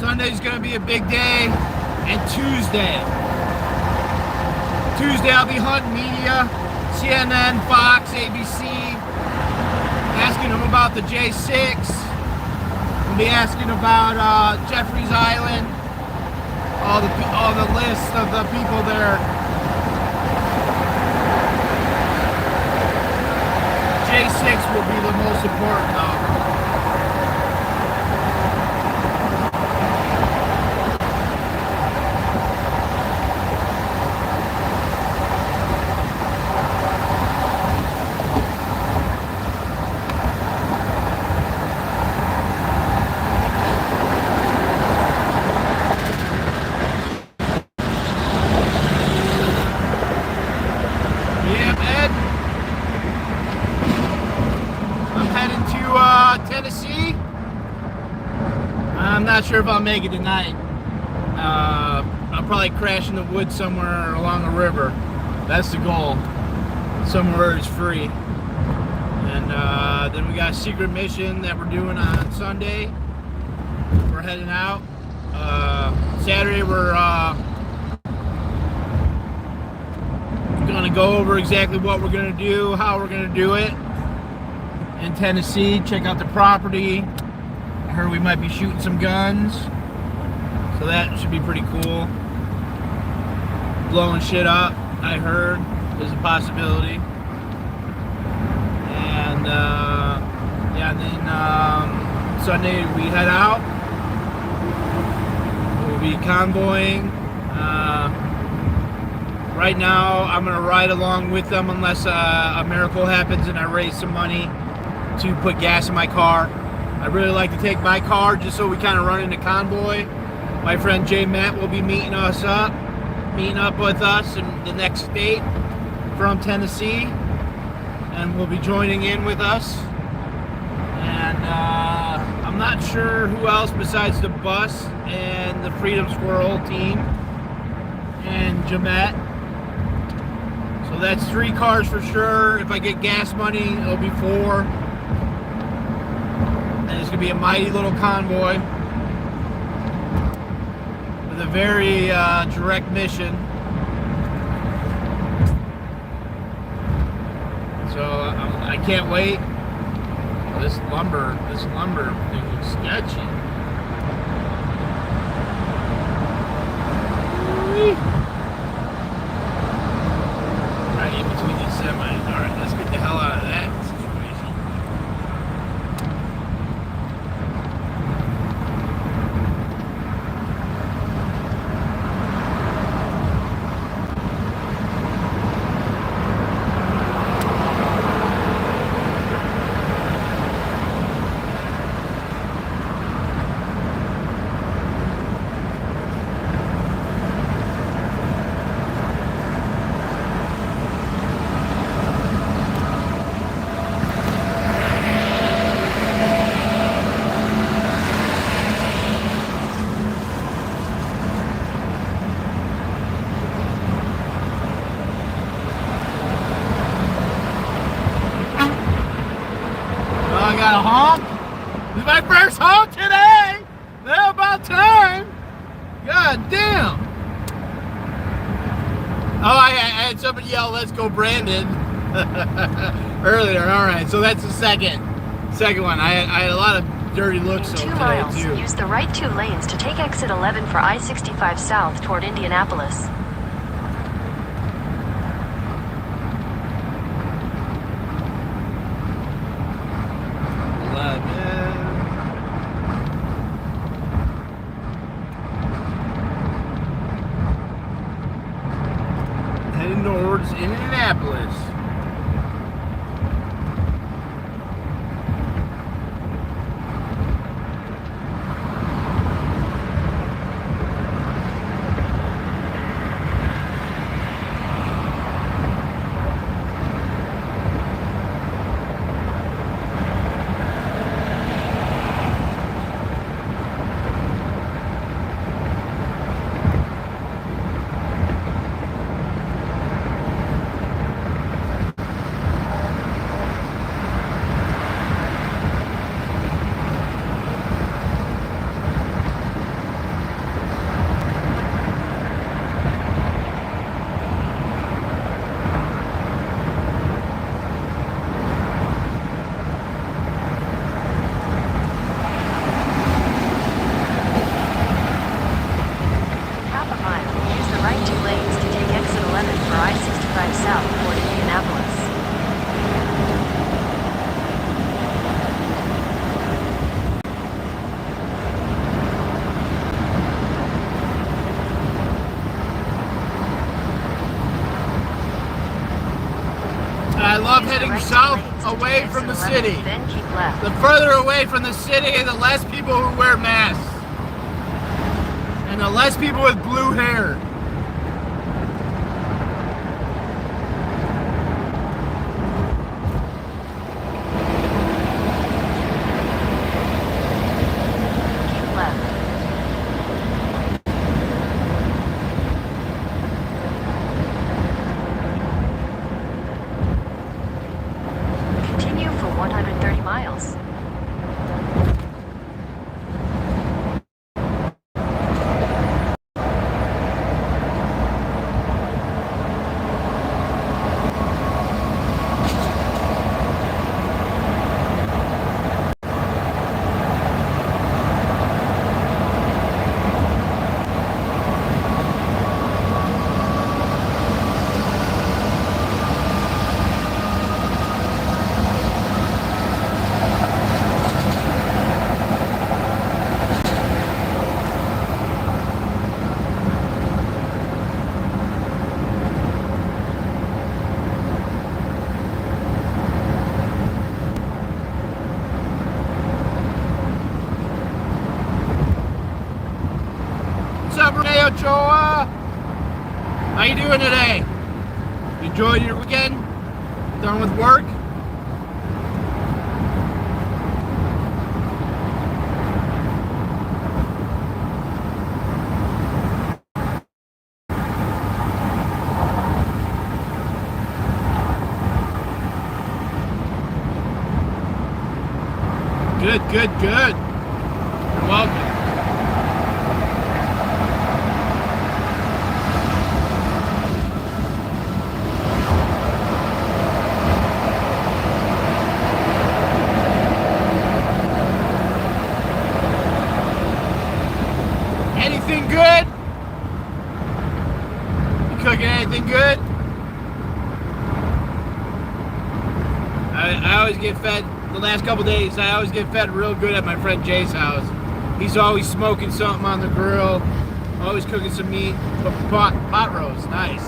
Sunday's gonna be a big day. And Tuesday I'll be hunting media, CNN, Fox, ABC, asking them about the J6. I'll be asking about Jeffries Island, all the lists of the people there. J6 will be the most important though. Tennessee. I'm not sure if I'll make it tonight. I'll probably crash in the woods somewhere along a river. That's the goal. Somewhere it's free. And then we got a secret mission that we're doing on Sunday. We're heading out. Saturday we're gonna go over exactly what we're gonna do, how we're gonna do it. In Tennessee, check out the property. I heard we might be shooting some guns, so that should be pretty cool. Blowing shit up, I heard, is a possibility. And yeah, and then Sunday we head out. We'll be convoying. Right now, I'm gonna ride along with them unless a miracle happens and I raise some money to put gas in my car. I really like to take my car just so we kind of run into convoy. My friend Jay Matt will be meeting up with us in the next state from Tennessee, and will be joining in with us. And I'm not sure who else besides the bus and the Freedom Squirrel team and Jamet. So that's 3 cars for sure. If I get gas money, it'll be 4. And it's going to be a mighty little convoy with a very direct mission. So I can't wait. This lumber thing looks sketchy. Right in between these semis. Alright, let's get the hell out of that situation. Got a honk. This is my first honk today. Now about time. God damn. Oh, I had somebody yell, "Let's go, Brandon," earlier. All right, so that's the second one. I had a lot of dirty looks In 2 today miles, too. use the right 2 lanes to take exit 11 for I-65 south toward Indianapolis. Heading towards Indianapolis. city. Then keep left. The further away from the city, the less people who wear masks. And the less people with blue hair. Keep left. Continue for 130 miles. What's up, Renee Ochoa? How you doing today? You enjoyed your weekend? Done with work? Good, good, good. You're welcome. Anything good? You cooking anything good? I always get fed, the last couple days, I always get fed real good at my friend Jay's house. He's always smoking something on the grill, always cooking some meat, but pot roast, nice.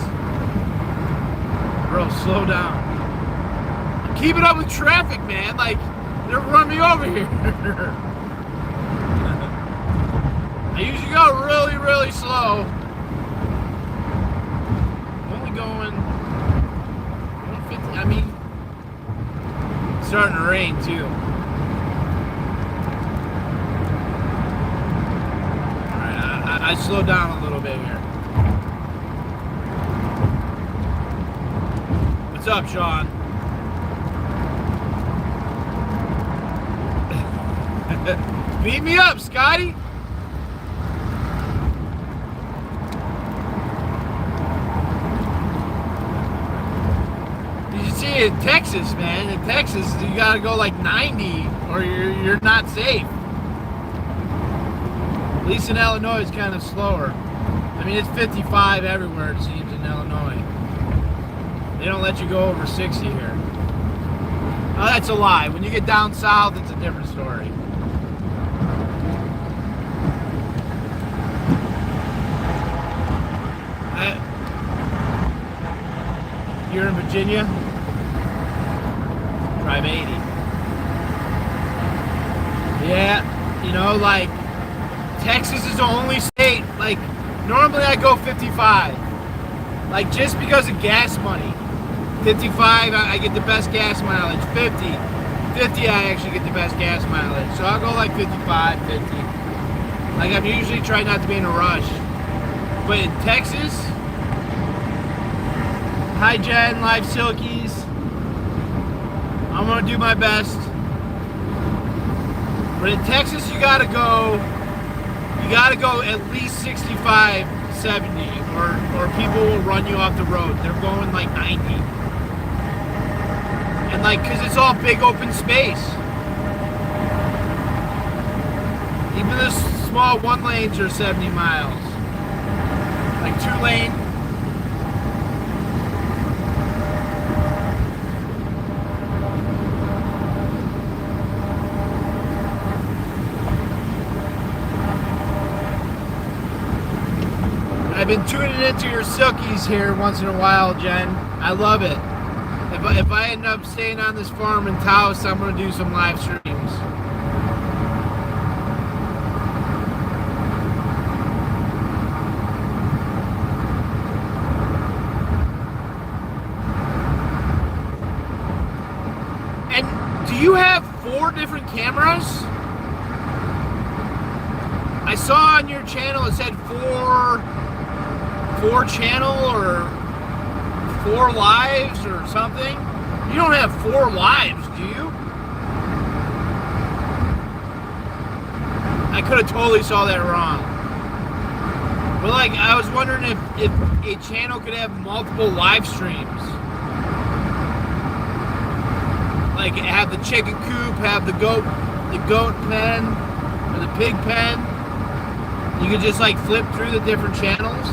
Bro, slow down. I'm keeping up with traffic, man, like, they're running me over here. I usually go really, really slow. I'm only going 150. I mean, it's starting to rain too. Alright, I slowed down a little bit here. What's up, Sean? Beat me up, Scotty! In Texas, man. In Texas, you gotta go like 90 or you're not safe. At least in Illinois, it's kind of slower. I mean, it's 55 everywhere, it seems, in Illinois. They don't let you go over 60 here. Oh, that's a lie. When you get down south, it's a different story. You're in Virginia? Drive 80. Yeah, you know, like, Texas is the only state, like, normally I go 55. Like, just because of gas money. 55, I get the best gas mileage. 50, I actually get the best gas mileage. So I'll go like 55, 50. Like, I'm usually trying not to be in a rush. But in Texas, hi Jen, Live Silkies. I'm gonna do my best. But in Texas, you gotta go at least 65, 70, or people will run you off the road. They're going like 90. And like, cause it's all big open space. Even the small one lanes are 70 miles. Like 2 lane. I've been tuning into your silkies here once in a while, Jen. I love it. If I end up staying on this farm in Taos, I'm gonna do some live streams. And do you have 4 different cameras? I saw on your channel it said 4 channel or 4 lives or something. You don't have 4 lives, do you? I could have totally saw that wrong. But like, I was wondering if a channel could have multiple live streams. Like have the chicken coop, have the goat pen, or the pig pen. You could just like flip through the different channels.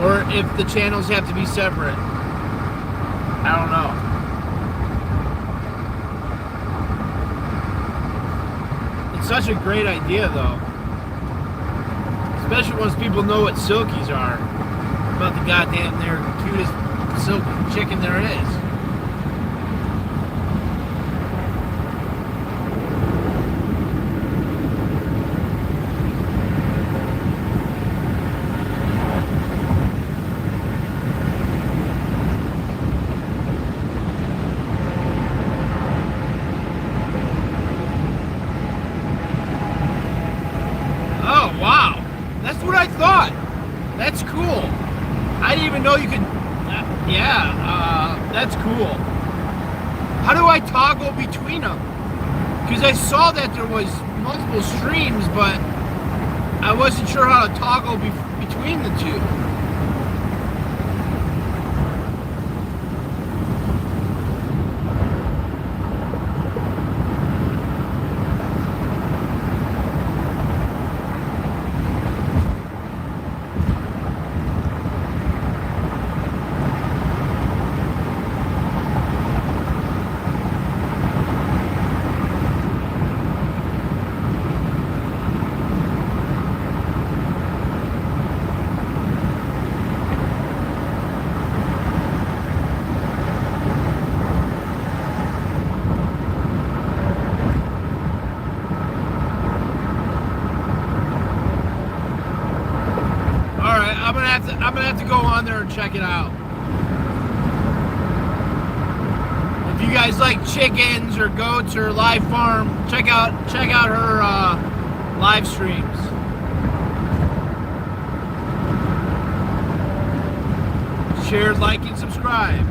Or if the channels have to be separate. I don't know. It's such a great idea though. Especially once people know what silkies are. About the goddamn their cutest silky chicken there is. That's cool. I didn't even know you could. That's cool. How do I toggle between them? Because I saw that there was multiple streams, but I wasn't sure how to toggle between the two. I'm gonna have to go on there and check it out. If you guys like chickens or goats or live farm, check out her live streams. Share, like, and subscribe.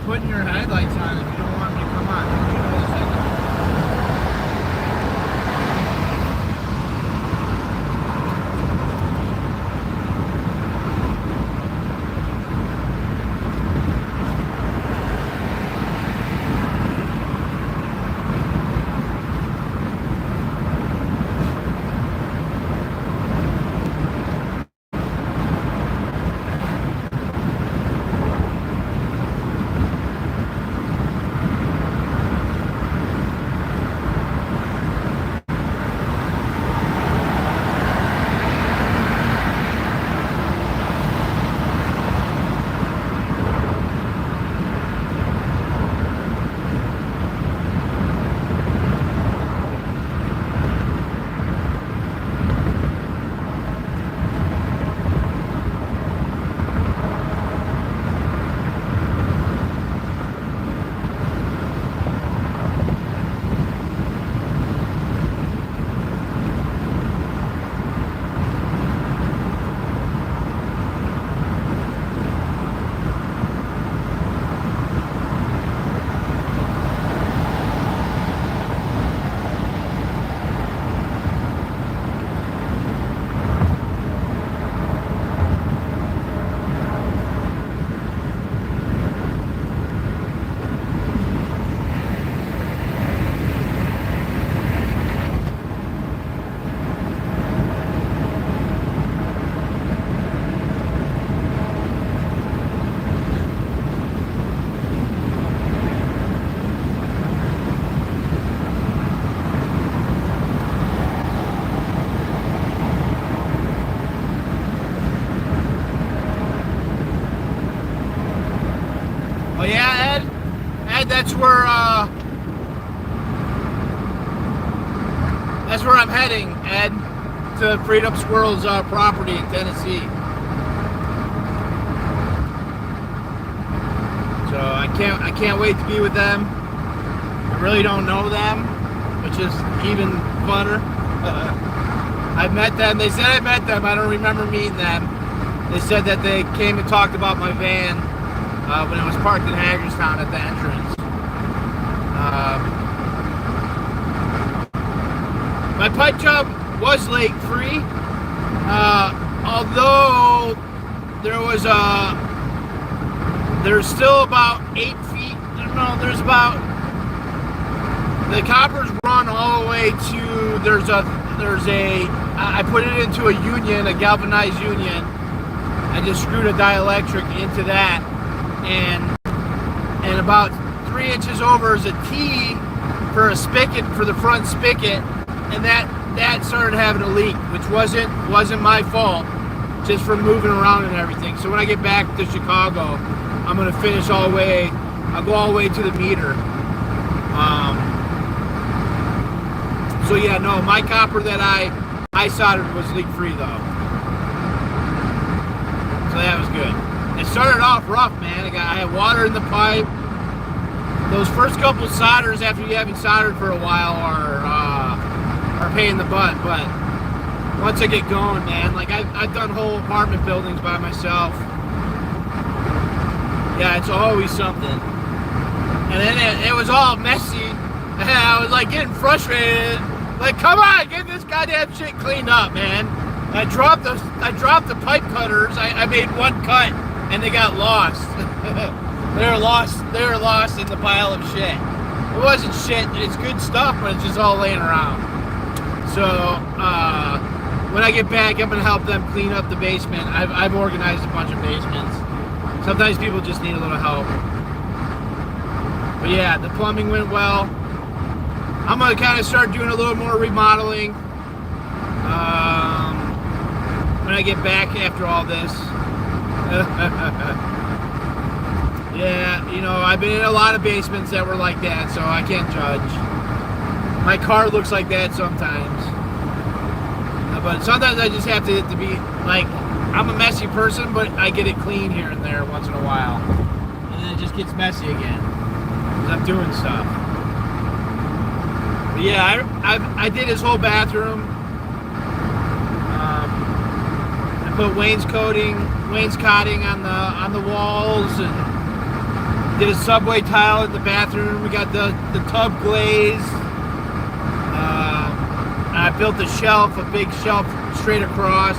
putting your headlights on if you don't want me to come on. You know this, I know. Oh yeah, Ed? Ed, that's where I'm heading, Ed, to Freed Up Squirrel's property in Tennessee. So I can't wait to be with them. I really don't know them, which is even funner. I met them. They said I met them. I don't remember meeting them. They said that they came and talked about my van when it was parked in Hagerstown at the entrance. My pipe job was lake free, although there's still about 8 feet. No, there's about, the coppers run all the way to, I put it into a union, a galvanized union. I just screwed a dielectric into that, and about 3 inches over is a T for a spigot, for the front spigot, and that started having a leak, which wasn't my fault, just from moving around and everything. So when I get back to Chicago, I'm gonna finish all the way. I'll go all the way to the meter. So yeah, no, my copper that I soldered was leak free though. So that was good. It started off rough, man. I had water in the pipe. Those first couple solders after you haven't soldered for a while are pain in the butt, but once I get going, man, like I've done whole apartment buildings by myself. Yeah, it's always something. And then it was all messy, and I was like getting frustrated. Like, come on, get this goddamn shit cleaned up, man. I dropped the pipe cutters. I made one cut, and they got lost. They were lost in the pile of shit. It wasn't shit. It's good stuff, but it's just all laying around. So when I get back, I'm gonna help them clean up the basement. I've organized a bunch of basements. Sometimes people just need a little help. But yeah, the plumbing went well. I'm gonna kind of start doing a little more remodeling when I get back after all this. Yeah, you know, I've been in a lot of basements that were like that, so I can't judge. My car looks like that sometimes. But sometimes I just have to be, like, I'm a messy person, but I get it clean here and there once in a while. And then it just gets messy again, because I'm doing stuff. But yeah, I did his whole bathroom. I put wainscoting on the walls, and Did a subway tile in the bathroom. We got the tub glazed. I built a shelf, a big shelf straight across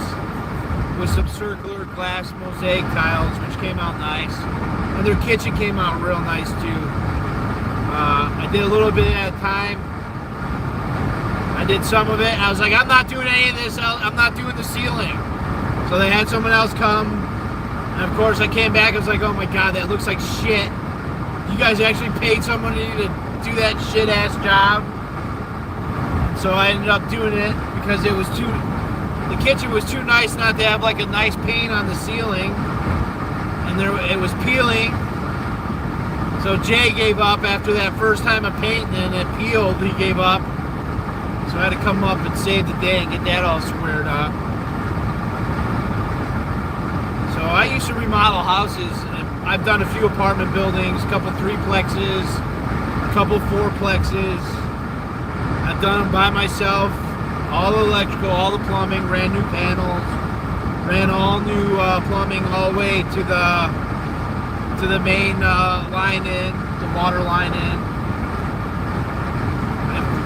with some circular glass mosaic tiles, which came out nice. And their kitchen came out real nice too. I did a little bit at a time. I did some of it. I was like, I'm not doing any of this. I'm not doing the ceiling. So they had someone else come. And of course I came back. I was like, oh my God, that looks like shit. You guys actually paid somebody to do that shit ass job. So I ended up doing it because it was the kitchen was too nice not to have like a nice paint on the ceiling. And it was peeling. So Jay gave up after that first time of painting, and it peeled. He gave up. So I had to come up and save the day and get that all squared up. So I used to remodel houses. I've done a few apartment buildings, a couple threeplexes, a couple fourplexes. I've done them by myself, all the electrical, all the plumbing, ran new panels, ran all new plumbing all the way to the main line in, the water line in.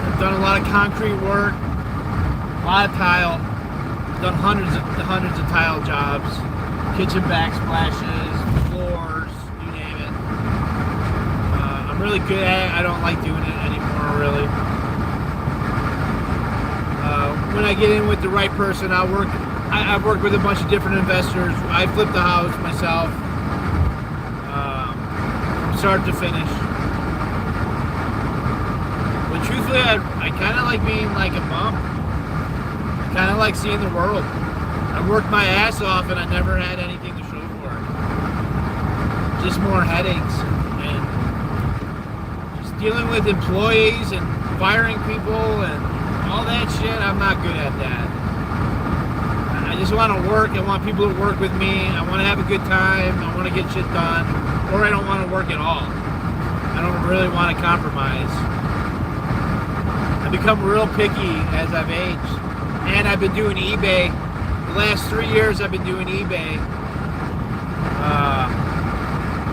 I've done a lot of concrete work, a lot of tile. I've done hundreds of tile jobs, kitchen backsplashes, floors, you name it. I'm really good at it. I don't like doing it anymore, really. When I get in with the right person, I've worked with a bunch of different investors. I flipped the house myself, from start to finish. But truthfully, I kind of like being like a bum. I kind of like seeing the world. I worked my ass off and I never had anything to show for it. Just more headaches and just dealing with employees and firing people and all that shit. I'm not good at that. I just want to work. I want people to work with me. I want to have a good time. I want to get shit done. Or I don't want to work at all. I don't really want to compromise. I've become real picky as I've aged. And I've been doing eBay. The last 3 years I've been doing eBay.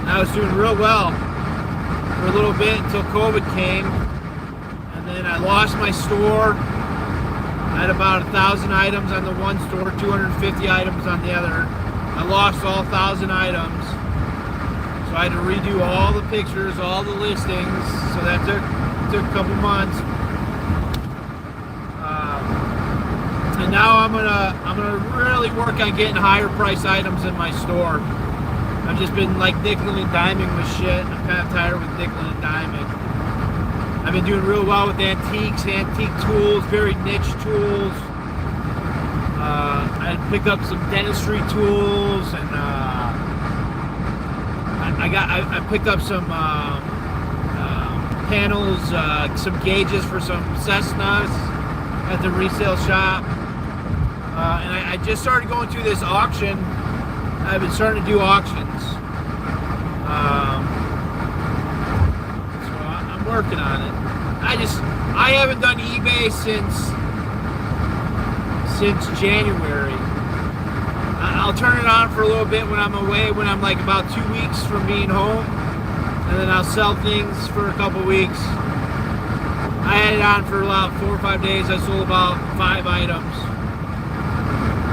I was doing real well for a little bit until COVID came. And then I lost my store. I had about 1,000 items on the one store, 250 items on the other. I lost all 1,000 items. So I had to redo all the pictures, all the listings. So that took a couple months. And now I'm gonna really work on getting higher price items in my store. I've just been like nickel and diming with shit. I'm kind of tired with nickel and diming. I've been doing real well with antiques, antique tools, very niche tools. I picked up some dentistry tools, and I picked up some panels, some gauges for some Cessnas at the resale shop. And I just started going through this auction. I've been starting to do auctions. So I'm working on it. I haven't done eBay since January. I'll turn it on for a little bit when I'm away, when I'm like about 2 weeks from being home, and then I'll sell things for a couple weeks. I had it on for about 4 or 5 days. I sold about 5 items.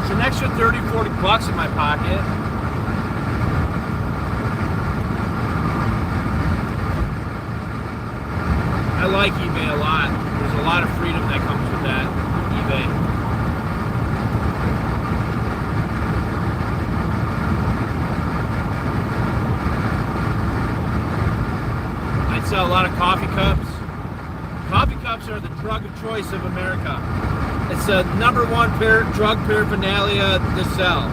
It's an extra 30, 40 bucks in my pocket. I like eBay a lot. There's a lot of freedom that comes with that, eBay. I sell a lot of coffee cups. Coffee cups are the drug of choice of America. It's the #1 drug paraphernalia to sell.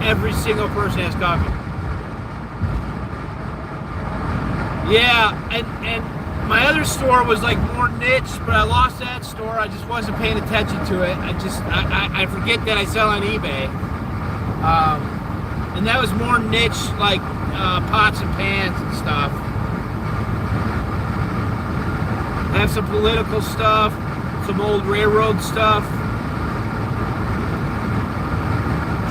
Every single person has coffee. Yeah, and my other store was like more niche, but I lost that store. I just wasn't paying attention to it. I forget that I sell on eBay. And that was more niche, like pots and pans and stuff. I have some political stuff, some old railroad stuff.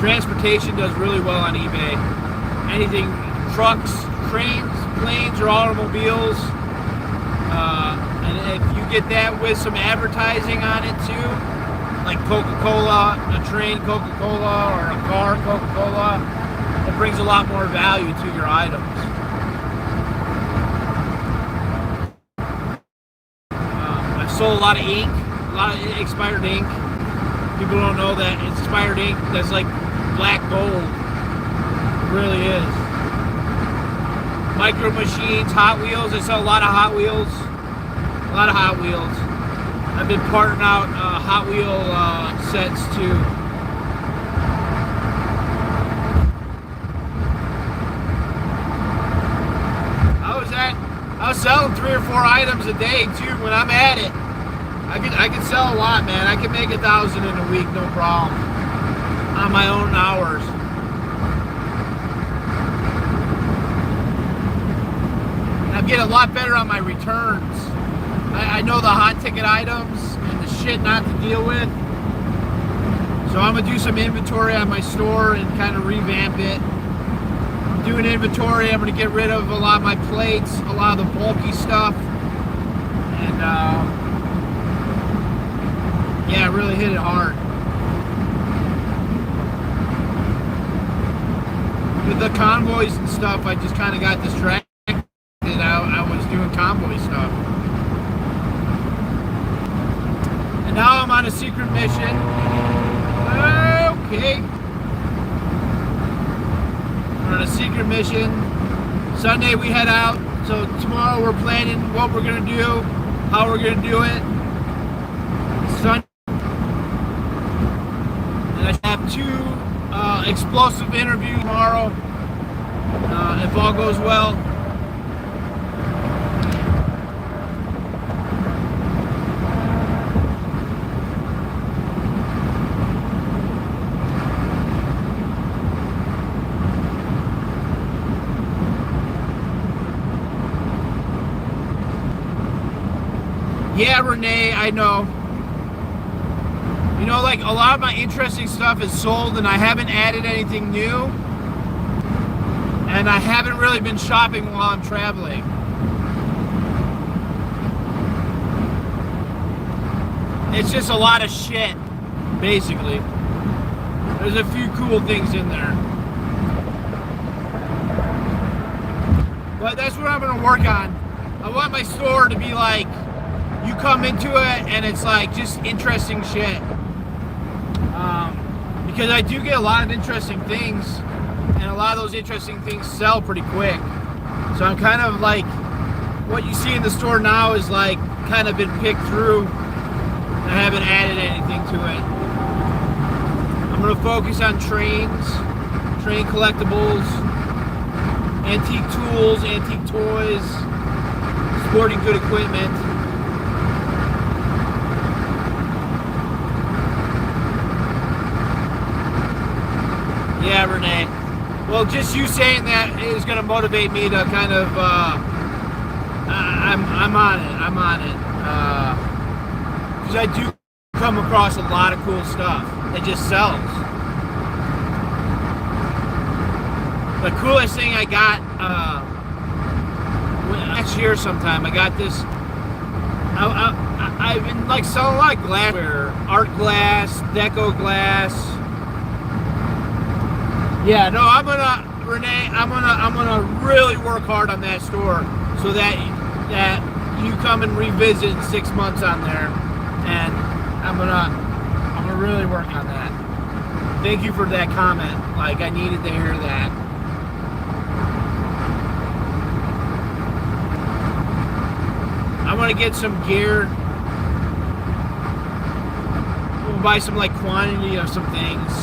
Transportation does really well on eBay. Anything, trucks, trains, planes or automobiles. And if you get that with some advertising on it too, like Coca-Cola, a train Coca-Cola, or a car Coca-Cola, it brings a lot more value to your items. I've sold a lot of ink, a lot of expired ink. People don't know that expired ink, that's like black gold. It really is. Micro machines, Hot Wheels. I sell a lot of Hot Wheels. A lot of Hot Wheels. I've been parting out Hot Wheel sets too. I was selling 3 or 4 items a day too when I'm at it. I can sell a lot, man. I can make 1,000 in a week, no problem. On my own hours. And I'm getting a lot better on my returns. I know the hot ticket items and the shit not to deal with. So I'm gonna do some inventory on my store and kind of revamp it. I'm doing inventory. I'm gonna get rid of a lot of my plates, a lot of the bulky stuff, and yeah, really hit it hard. With the convoys and stuff, I just kind of got distracted. I was doing convoy stuff. And now I'm on a secret mission. Okay. We're on a secret mission. Sunday we head out. So tomorrow we're planning what we're going to do, how we're going to do it. Sunday. And I have 2 explosive interviews tomorrow. If all goes well. Yeah, Renee, I know. You know, like, a lot of my interesting stuff is sold and I haven't added anything new. And I haven't really been shopping while I'm traveling. It's just a lot of shit, basically. There's a few cool things in there. But that's what I'm gonna work on. I want my store to be like, you come into it and it's like just interesting shit. Because I do get a lot of interesting things, and a lot of those interesting things sell pretty quick. So I'm kind of like, what you see in the store now is like kind of been picked through. I haven't added anything to it. I'm gonna focus on trains, train collectibles, antique tools, antique toys, sporting good equipment. Yeah, Renee. Well, just you saying that is going to motivate me to kind of. I'm on it. I'm on it. Because I do come across a lot of cool stuff that just sells. The coolest thing I got last year sometime, I got this. I've been like selling a lot of glassware, art glass, deco glass. Yeah, no, Renee, I'm gonna really work hard on that store so that you come and revisit in 6 months on there, and I'm gonna really work on that. Thank you for that comment. Like, I needed to hear that. I want to get some gear. We'll buy some like quantity of some things.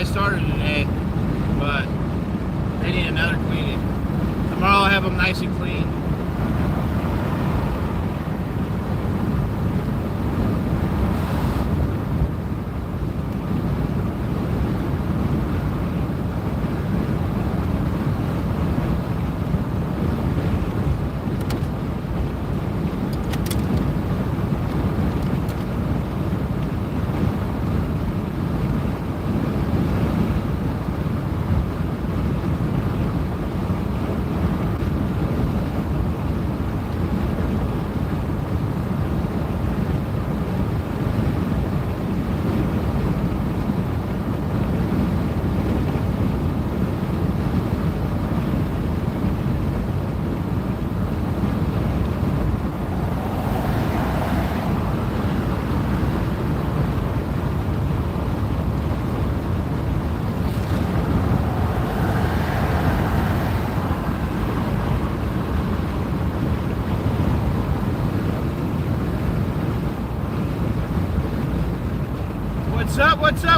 I started today, but they need another cleaning. Tomorrow I'll have them nice and clean.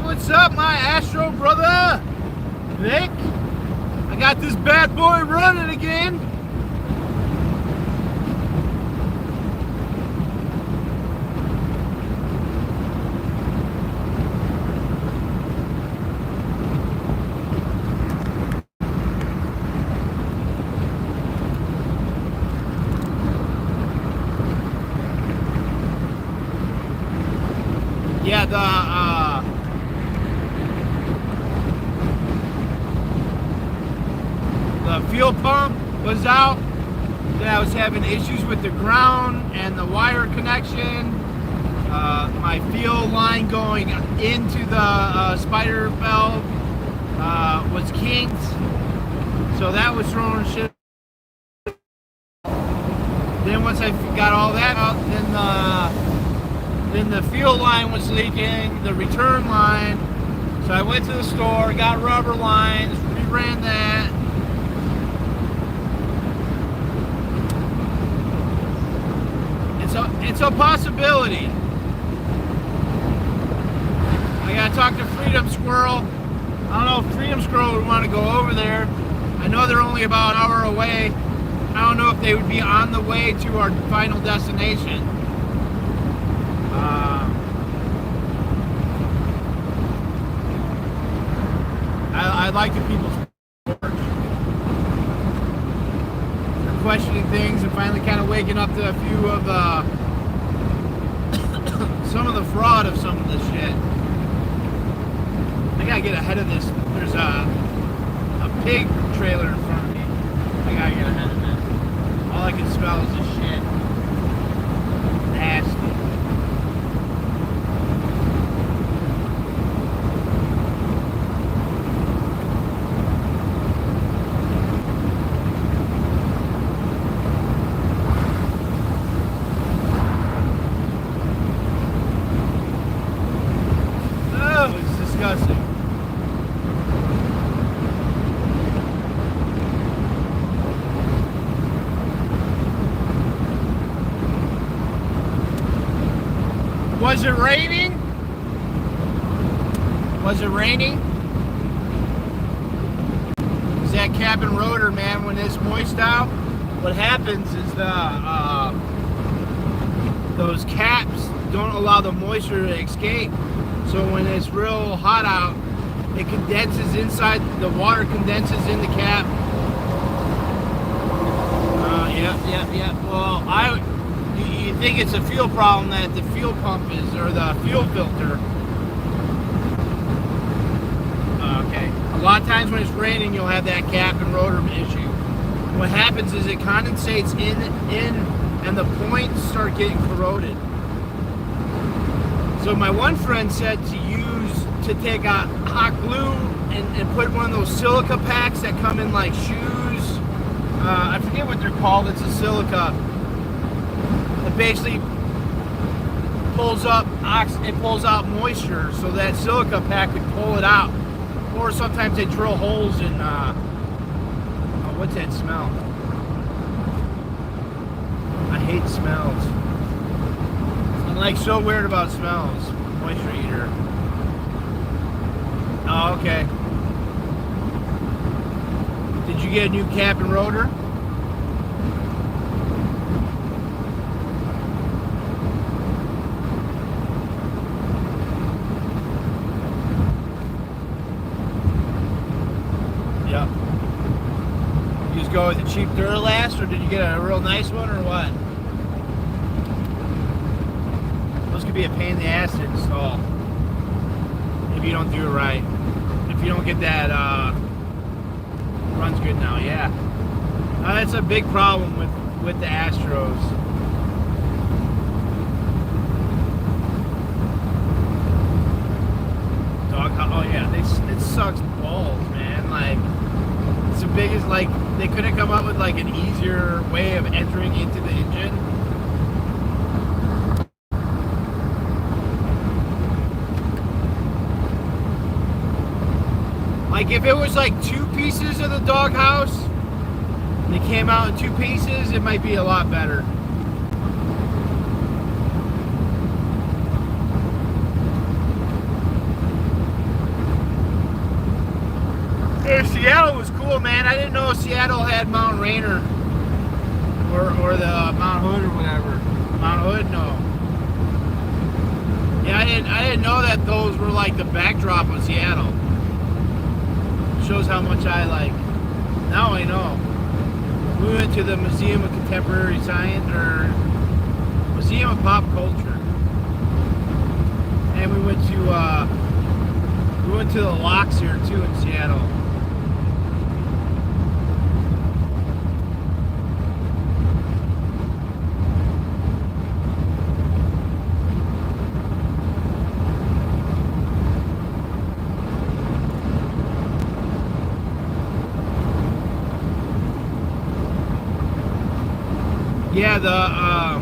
What's up, my Astro brother? Vic? I got this bad boy running again. Yeah, the fuel pump was out. Then I was having issues with the ground and the wire connection. My fuel line going into the spider valve was kinked, so that was throwing shit. Then once I got all that out, then the fuel line was leaking, the return line. So I went to the store, got rubber lines, reran that. It's a possibility. I gotta talk to Freedom Squirrel. I don't know if Freedom Squirrel would want to go over there. I know they're only about an hour away. I don't know if they would be on the way to our final destination. I like the people's porch. They're questioning things and finally kind of waking up to a few of some of the fraud of some of this shit. I gotta get ahead of this. There's a pig trailer in front of me. I gotta get ahead of it. All I can smell is this shit. Nasty. Was it raining? Was it raining? Is that cabin rotor, man, when it's moist out, what happens is those caps don't allow the moisture to escape. So when it's real hot out, it condenses inside, the water condenses in the cap. Yep. Well, you think it's a fuel problem that the fuel pump is, or the fuel filter. Okay. A lot of times when it's raining, you'll have that cap and rotor issue. What happens is it condensates in, and the points start getting corroded. So my one friend said to take a hot glue and put one of those silica packs that come in like shoes. I forget what they're called. It's a silica. It basically pulls out moisture, so that silica pack would pull it out. Or sometimes they drill holes in what's that smell? I hate smells. I'm like so weird about smells. Moisture eater. Oh, okay. Did you get a new cap and rotor? Yep. You just go with a cheap Duralast, or did you get a real nice one, or what? Those could be a pain in the ass to install if you don't do it right. If you don't get that, runs good now, yeah. That's a big problem with the Astros. Oh yeah, it sucks balls, man. Like, it's the biggest, like, they couldn't come up with like an easier way of entering into the engine. Like, if it was like 2 pieces of the doghouse, they came out in 2 pieces, it might be a lot better. Hey, Seattle was cool, man. I didn't know Seattle had Mount Rainier or the Mount Hood or whatever. Mount Hood, no. Yeah, I didn't know that those were like the backdrop of Seattle. Shows how much I like. Now I know. We went to the Museum of Contemporary Science, or Museum of Pop Culture, and we went to the locks here too in Seattle. Yeah,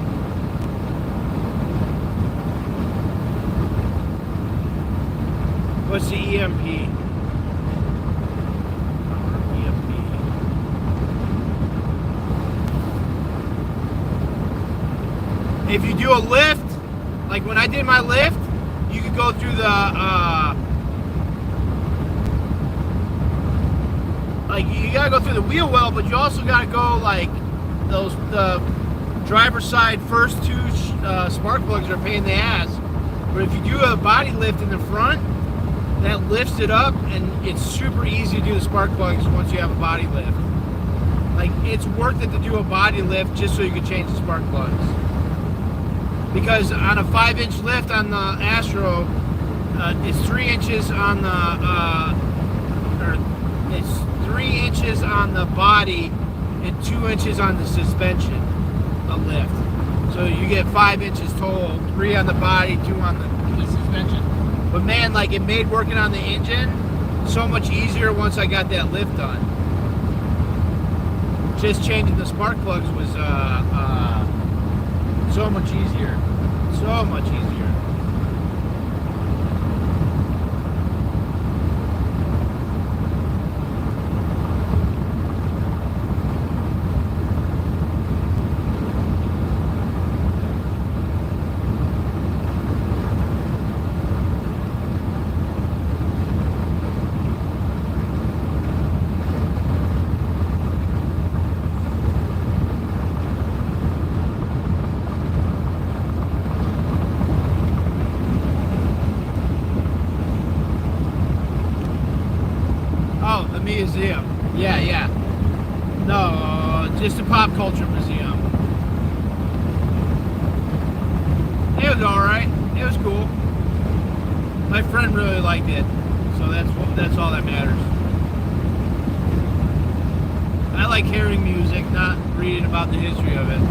what's the EMP? EMP. If you do a lift, like when I did my lift, you could go through the, like, you gotta go through the wheel well, but you also gotta go like the driver's side first 2 spark plugs are a pain in the ass. But if you do a body lift in the front, that lifts it up, and it's super easy to do the spark plugs once you have a body lift. Like, it's worth it to do a body lift just so you can change the spark plugs. Because on a 5-inch lift on the Astro, it's 3 inches on the, or it's 3 inches on the body and 2 inches on the suspension, a lift. So you get 5 inches total, 3 on the body, 2 on the suspension. But man, like, it made working on the engine so much easier once I got that lift done. Just changing the spark plugs was so much easier. So much easier. Museum. Yeah. No, just a pop culture museum. It was alright. It was cool. My friend really liked it, so that's all that matters. I like hearing music, not reading about the history of it.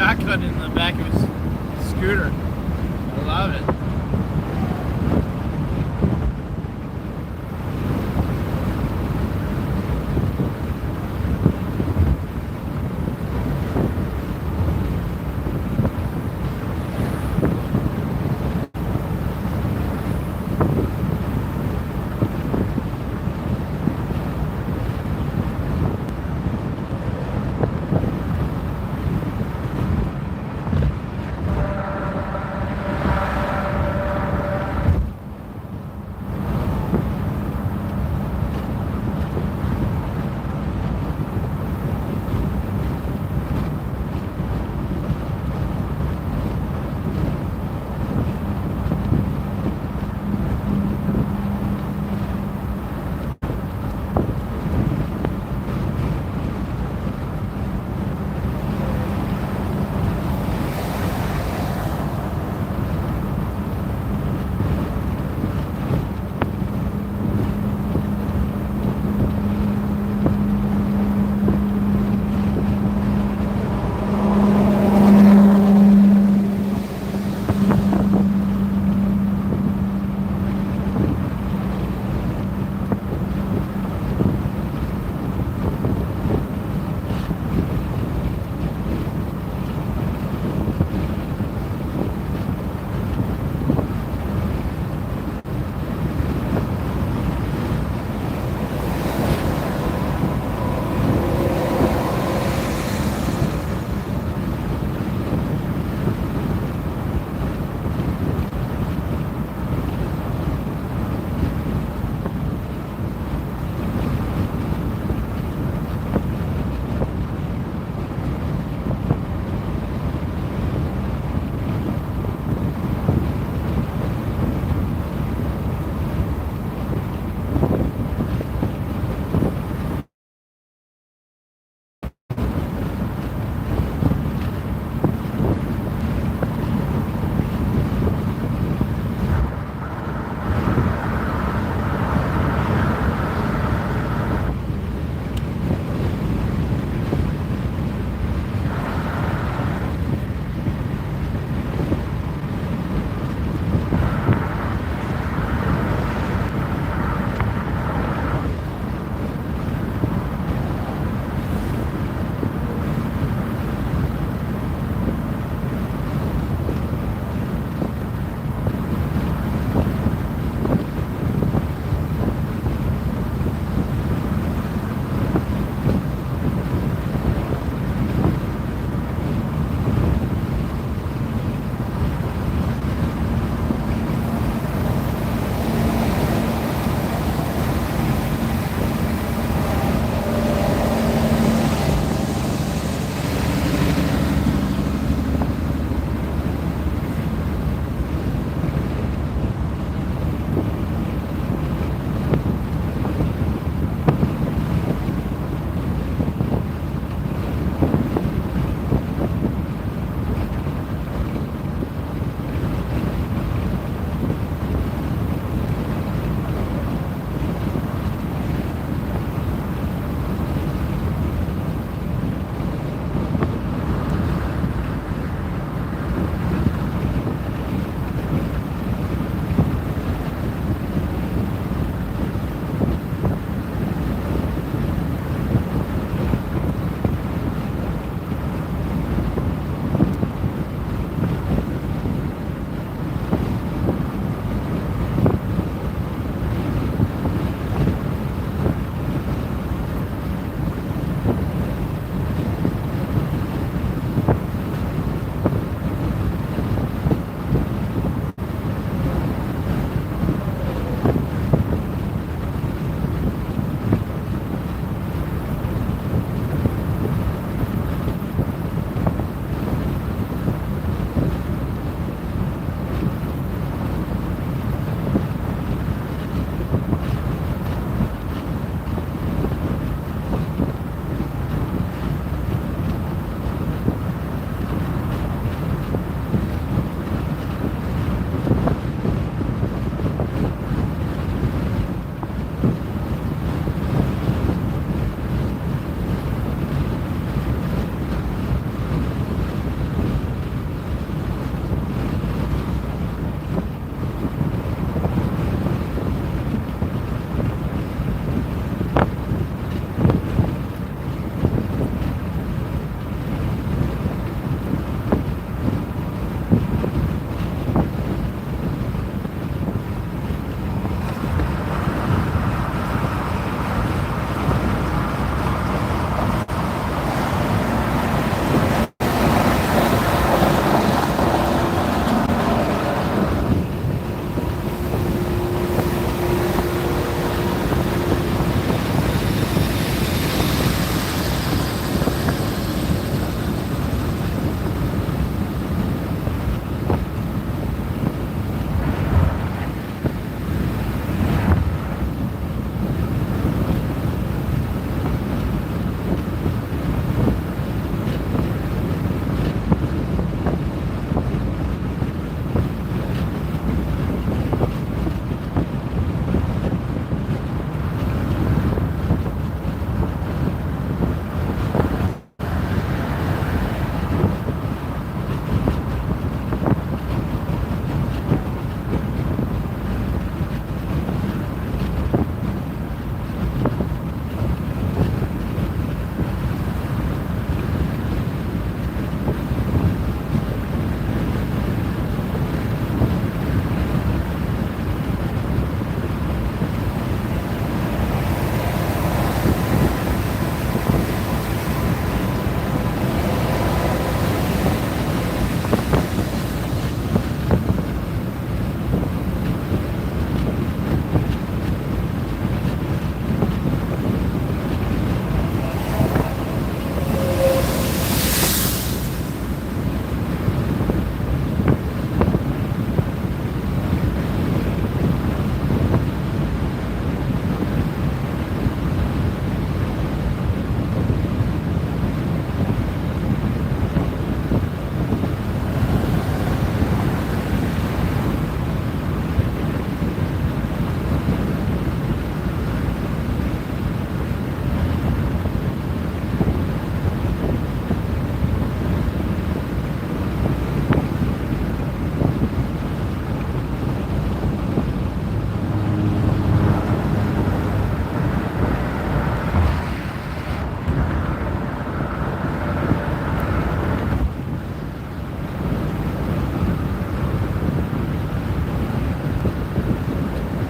shotgun in the back of his scooter. I love it.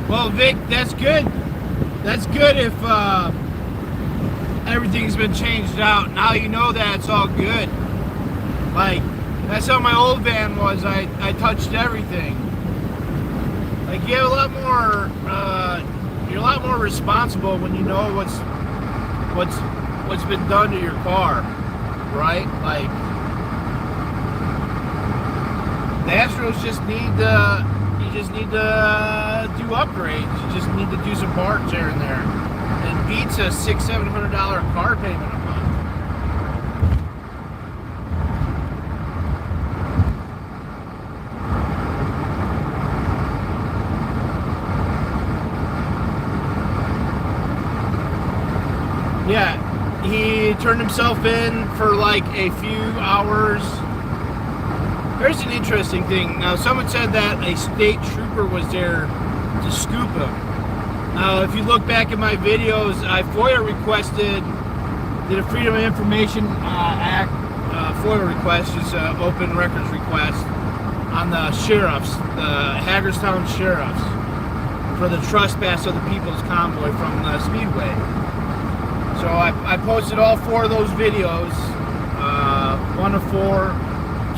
Well, Vic, that's good. That's good if everything's been changed out. Now you know that it's all good. Like, that's how my old van was. I touched everything. Like, you have a lot more, you're a lot more responsible when you know what's been done to your car, right? Like, the Astros just need to, you just need to do upgrades. You just need to do some parts here and there. And beats a $600-700 car payment a month. Yeah, he turned himself in for like a few hours. There's an interesting thing. Now, someone said that a state trooper was there to scoop him. Now, if you look back at my videos, I FOIA requested, did a Freedom of Information Act FOIA request, just an open records request on the sheriffs, the Hagerstown sheriffs, for the trespass of the People's Convoy from the Speedway. So I posted all 4 of those videos, 1 of 4,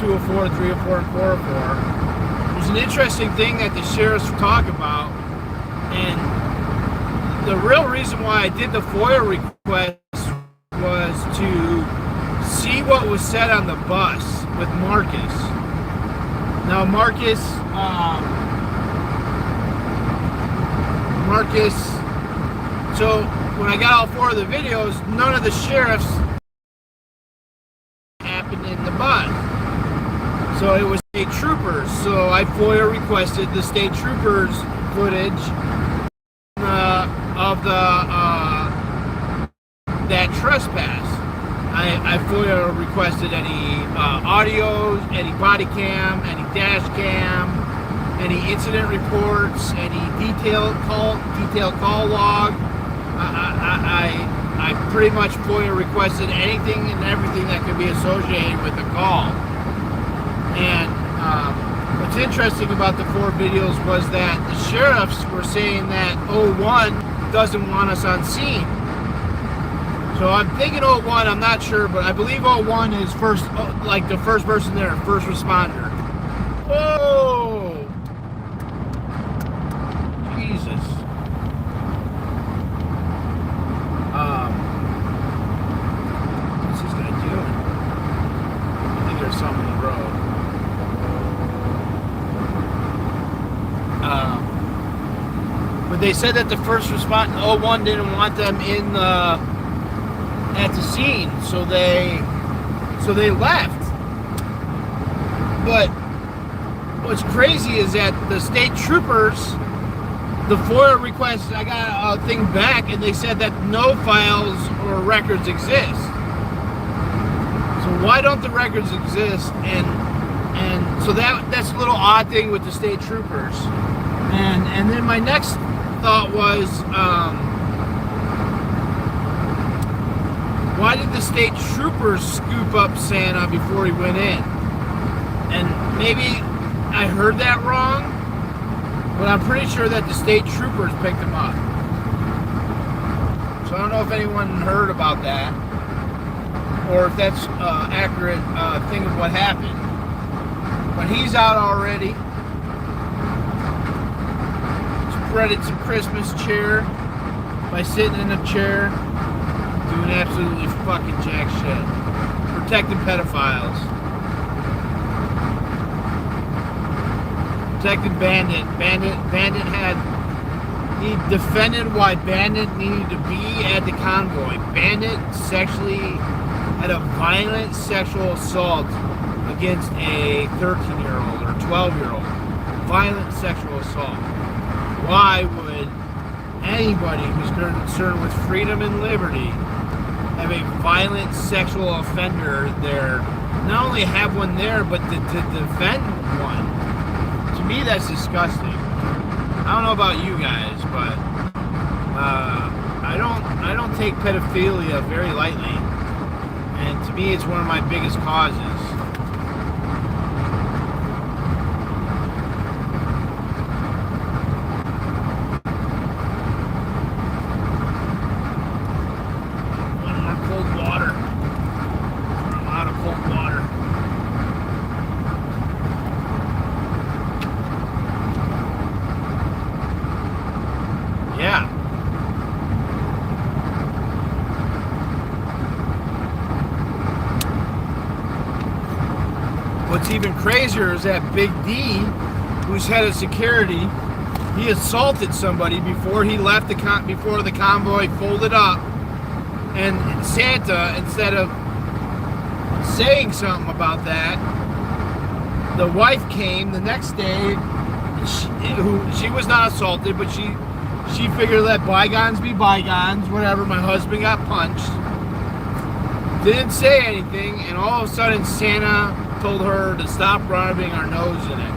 2 of 4, 3 of 4, and 4 of 4. There's an interesting thing that the sheriffs talk about, and the real reason why I did the FOIA request was to see what was said on the bus with Marcus. Now Marcus, so when I got all 4 of the videos, none of the sheriffs happened in the bus. So it was state troopers. So I FOIA requested the state troopers footage of that trespass. I FOIA requested any audios, any body cam, any dash cam, any incident reports, any detailed call log. I pretty much FOIA requested anything and everything that could be associated with the call. And what's interesting about the 4 videos was that the sheriffs were saying that 01 doesn't want us on scene. So I'm thinking 01, I'm not sure, but I believe 01 is first, like the first person there, first responder. Whoa! Jesus. What's this guy doing? I think there's something in the road. But they said that the first response, 01 didn't want them in at the scene, so they left. But what's crazy is that the state troopers, the FOIA request, I got a thing back, and they said that no files or records exist. So why don't the records exist? And so that's a little odd thing with the state troopers. And then my next thought was, why did the state troopers scoop up Santa before he went in? And maybe I heard that wrong, but I'm pretty sure that the state troopers picked him up. So I don't know if anyone heard about that, or if that's accurate thing of what happened. But he's out already. Spreaded some Christmas cheer by sitting in a chair, doing absolutely fucking jack shit. Protecting pedophiles. Protected Bandit. Bandit he defended why Bandit needed to be at the convoy. Bandit had a violent sexual assault against a 13-year-old or 12-year-old. Violent sexual assault. Why would anybody who's concerned with freedom and liberty have a violent sexual offender there? Not only have one there, but to defend one. To me, that's disgusting. I don't know about you guys, but I don't take pedophilia very lightly, and to me, it's one of my biggest causes. what's even crazier is that Big D, who's head of security, he assaulted somebody before he left before the convoy folded up. And Santa, instead of saying something about that, the wife came the next day. She was not assaulted, but she figured let bygones be bygones. Whatever. My husband got punched. Didn't say anything, and all of a sudden Santa told her to stop rubbing our nose in it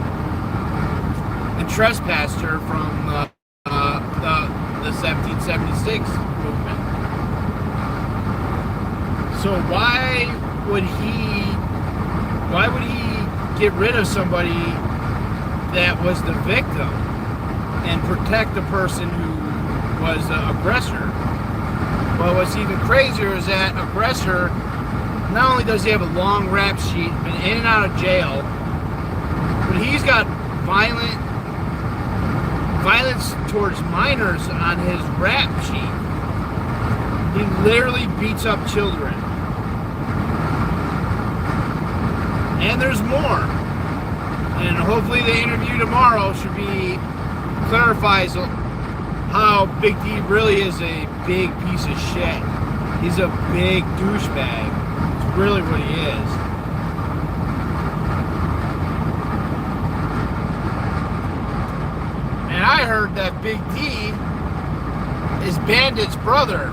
and trespassed her from the 1776 movement. So why would he get rid of somebody that was the victim and protect the person who was the aggressor? Well, what's even crazier is that aggressor, not only does he have a long rap sheet, been in and out of jail, but he's got violence towards minors on his rap sheet. He literally beats up children. And there's more. And hopefully the interview tomorrow clarifies how Big D really is a big piece of shit. He's a big douchebag. It's really what he is. And I heard that Big D is Bandit's brother.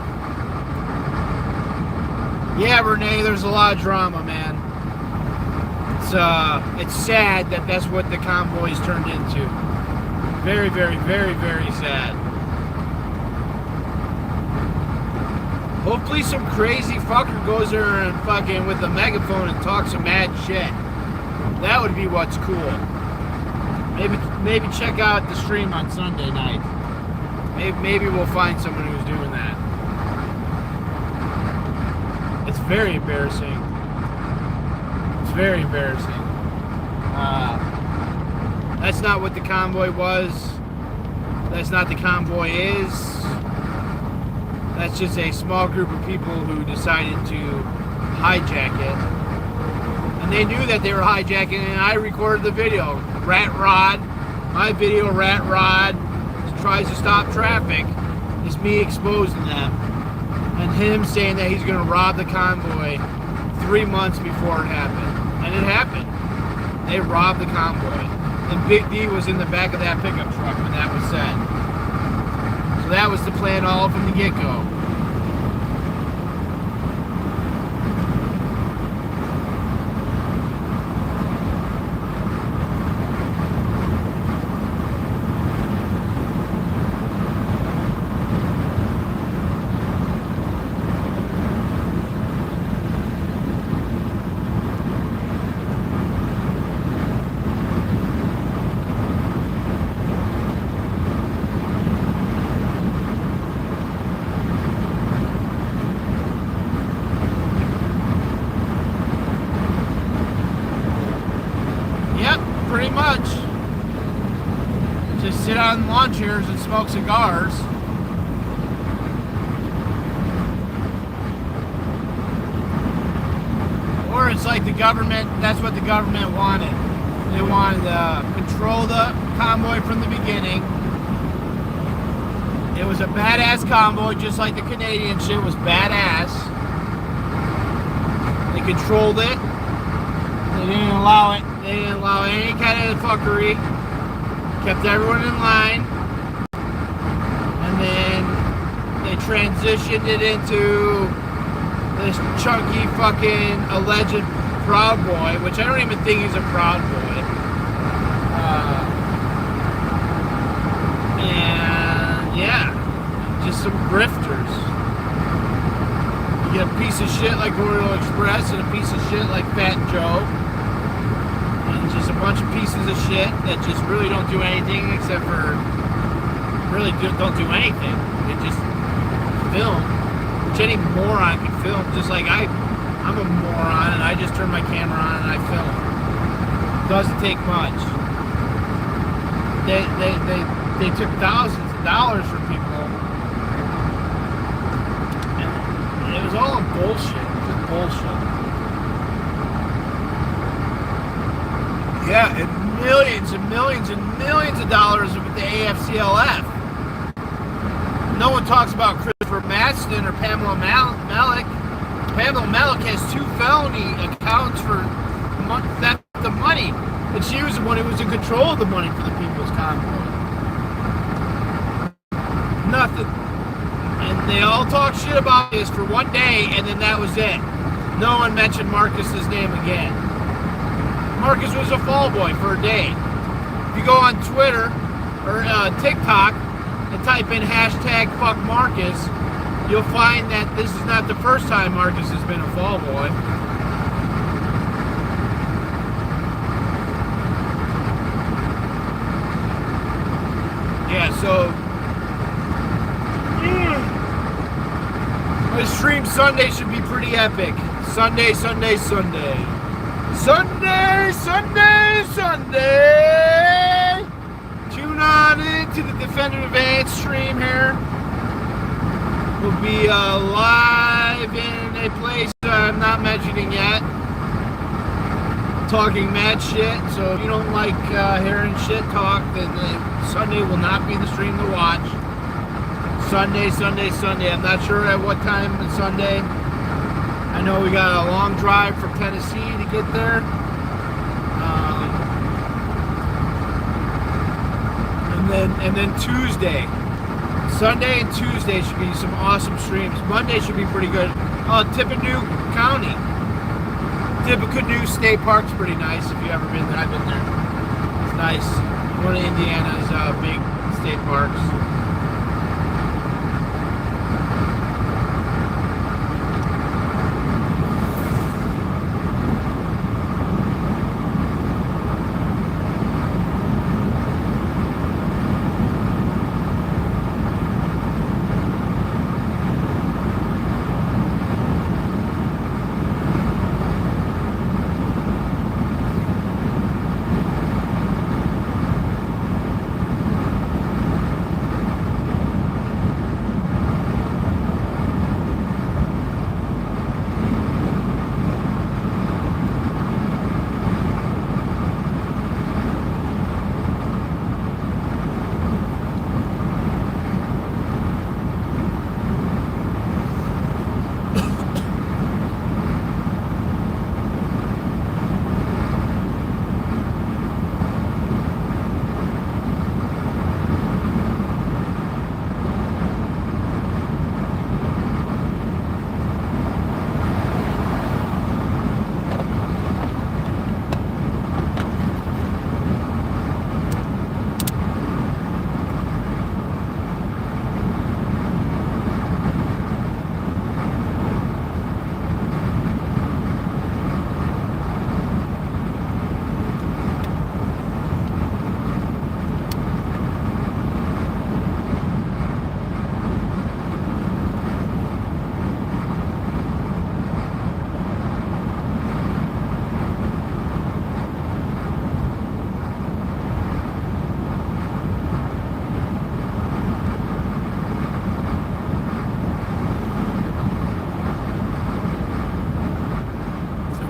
Yeah, Renee, there's a lot of drama, man. It's sad that that's what the convoy's turned into. Very, very, very, very sad. Hopefully some crazy fucker goes there and fucking with a megaphone and talks some mad shit. That would be what's cool. Maybe check out the stream on Sunday night. Maybe we'll find someone who's doing that. It's very embarrassing. It's very embarrassing. That's not what the convoy was. That's not the convoy is. That's just a small group of people who decided to hijack it. And they knew that they were hijacking it, and I recorded the video. Rat Rod, my video, Rat Rod tries to stop traffic. It's me exposing them. And him saying that he's going to rob the convoy 3 months before it happened. And it happened. They robbed the convoy. And Big D was in the back of that pickup truck when that was said. So that was the plan all from the get-go. Sit on lawn chairs and smoke cigars. Or it's like the government, that's what the government wanted. They wanted to control the convoy from the beginning. It was a badass convoy, just like the Canadian shit was badass. They controlled it. They didn't allow it. They didn't allow any kind of fuckery. Kept everyone in line, and then they transitioned it into this chunky fucking alleged Proud Boy, which I don't even think he's a Proud Boy. And yeah, just some grifters. You get a piece of shit like Oreo Express and a piece of shit like Fat Joe. Just a bunch of pieces of shit that just really don't do anything except for don't do anything. They just film, which any moron can film. Just like I'm a moron and I just turn my camera on and I film. Doesn't take much. They took thousands of dollars from people, and it was all bullshit. Just bullshit. Yeah, and millions of dollars with the AFCLF. No one talks about Christopher Matston or Pamela Malik. Pamela Malik has 2 felony accounts for theft of money, and she was the one who was in control of the money for the People's Convoy. Nothing. And they all talk shit about this for one day, and then that was it. No one mentioned Marcus's name again. Marcus was a fall boy for a day. If you go on Twitter or TikTok and type in hashtag fuck Marcus, you'll find that this is not the first time Marcus has been a fall boy. Yeah, so my stream Sunday should be pretty epic. Sunday. Tune on into the Defendant Advance stream here. We'll be live in a place I'm not mentioning yet. Talking mad shit, so if you don't like hearing shit talk, then Sunday will not be the stream to watch. Sunday. I'm not sure at what time on Sunday. I know we got a long drive from Tennessee to get there. And then Tuesday. Sunday and Tuesday should be some awesome streams. Monday should be pretty good. Tippecanoe County. Tippecanoe State Park's pretty nice if you've ever been there. I've been there. It's nice. One of Indiana's big state parks.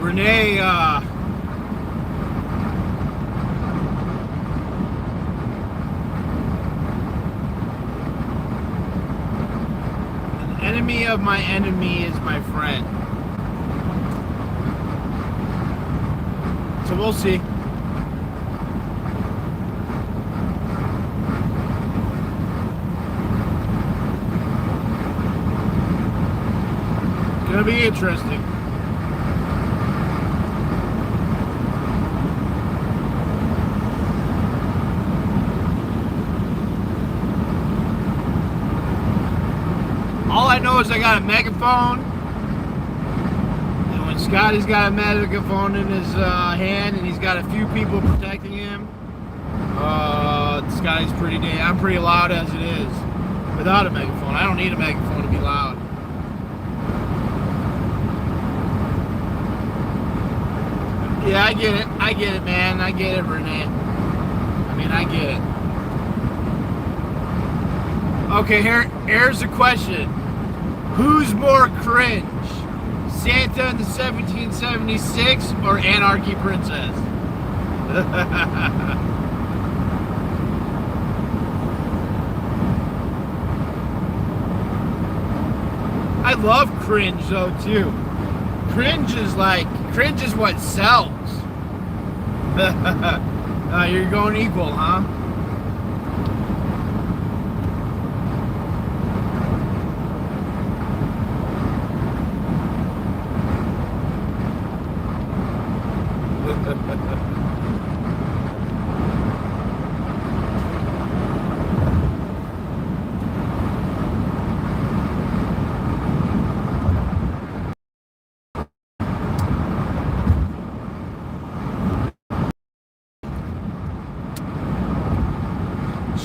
Renee, an enemy of my enemy is my friend. So we'll see. Gonna be interesting. All I know is I got a megaphone, and when Scotty's got a megaphone in his hand and he's got a few people protecting him, Scotty's I'm pretty loud as it is without a megaphone. I don't need a megaphone to be loud. Yeah, I get it, man. I get it, Renee. I mean, I get it. Okay, here's the question. Who's more cringe? Santa in the 1776 or Anarchy Princess? I love cringe though too. Cringe is what sells. You're going equal, huh?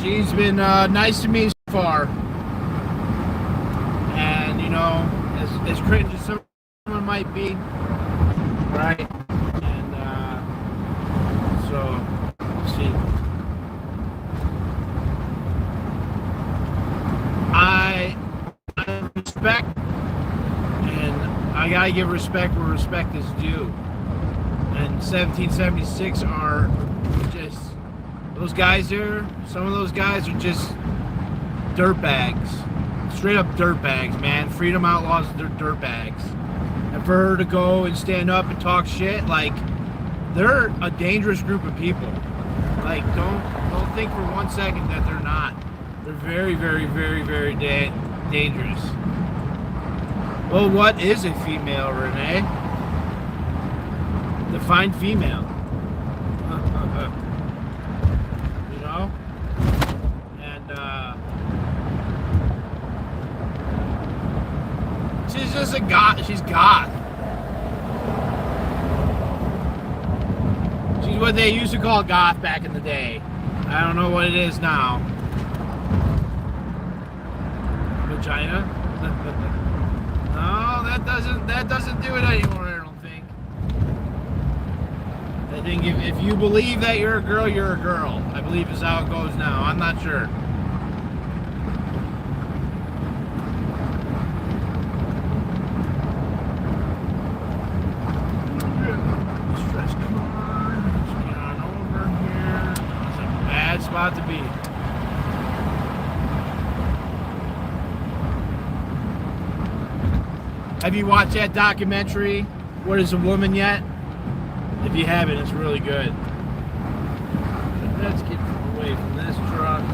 She's been nice to me so far, and you know, as cringe as someone might be, right? And so, let's see. I respect, and I gotta give respect where respect is due. And 1776 are just. Those guys there, some of those guys are just dirtbags. Straight up dirtbags, man. Freedom Outlaws, they're dirtbags. And for her to go and stand up and talk shit, like, they're a dangerous group of people. Like, don't think for 1 second that they're not. They're very, very, very, very dangerous. Well, what is a female, Renee? Define female. She's just a goth. She's goth. She's what they used to call goth back in the day. I don't know what it is now. Vagina? No, that doesn't do it anymore, I don't think. I think if you believe that you're a girl, you're a girl. I believe is how it goes now. I'm not sure. Spot to be. Have you watched that documentary, What Is a Woman, yet? If you haven't, it's really good. Let's get away from this truck.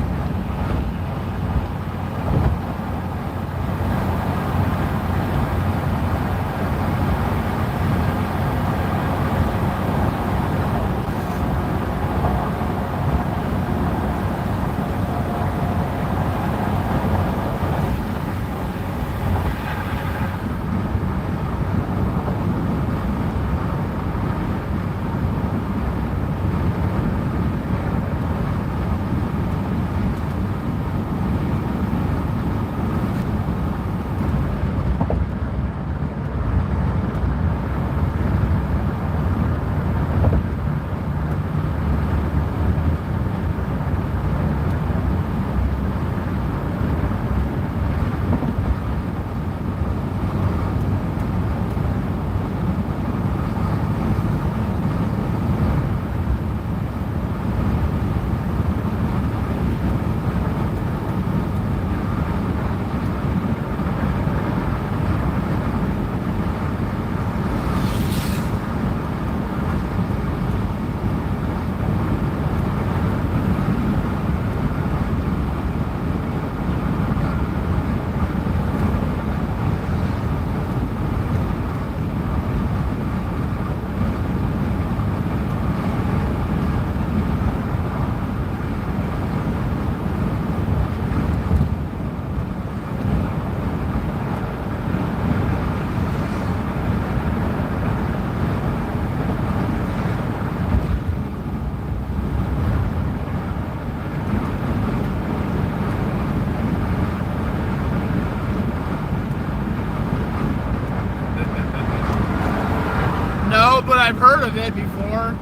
But I've heard of it before.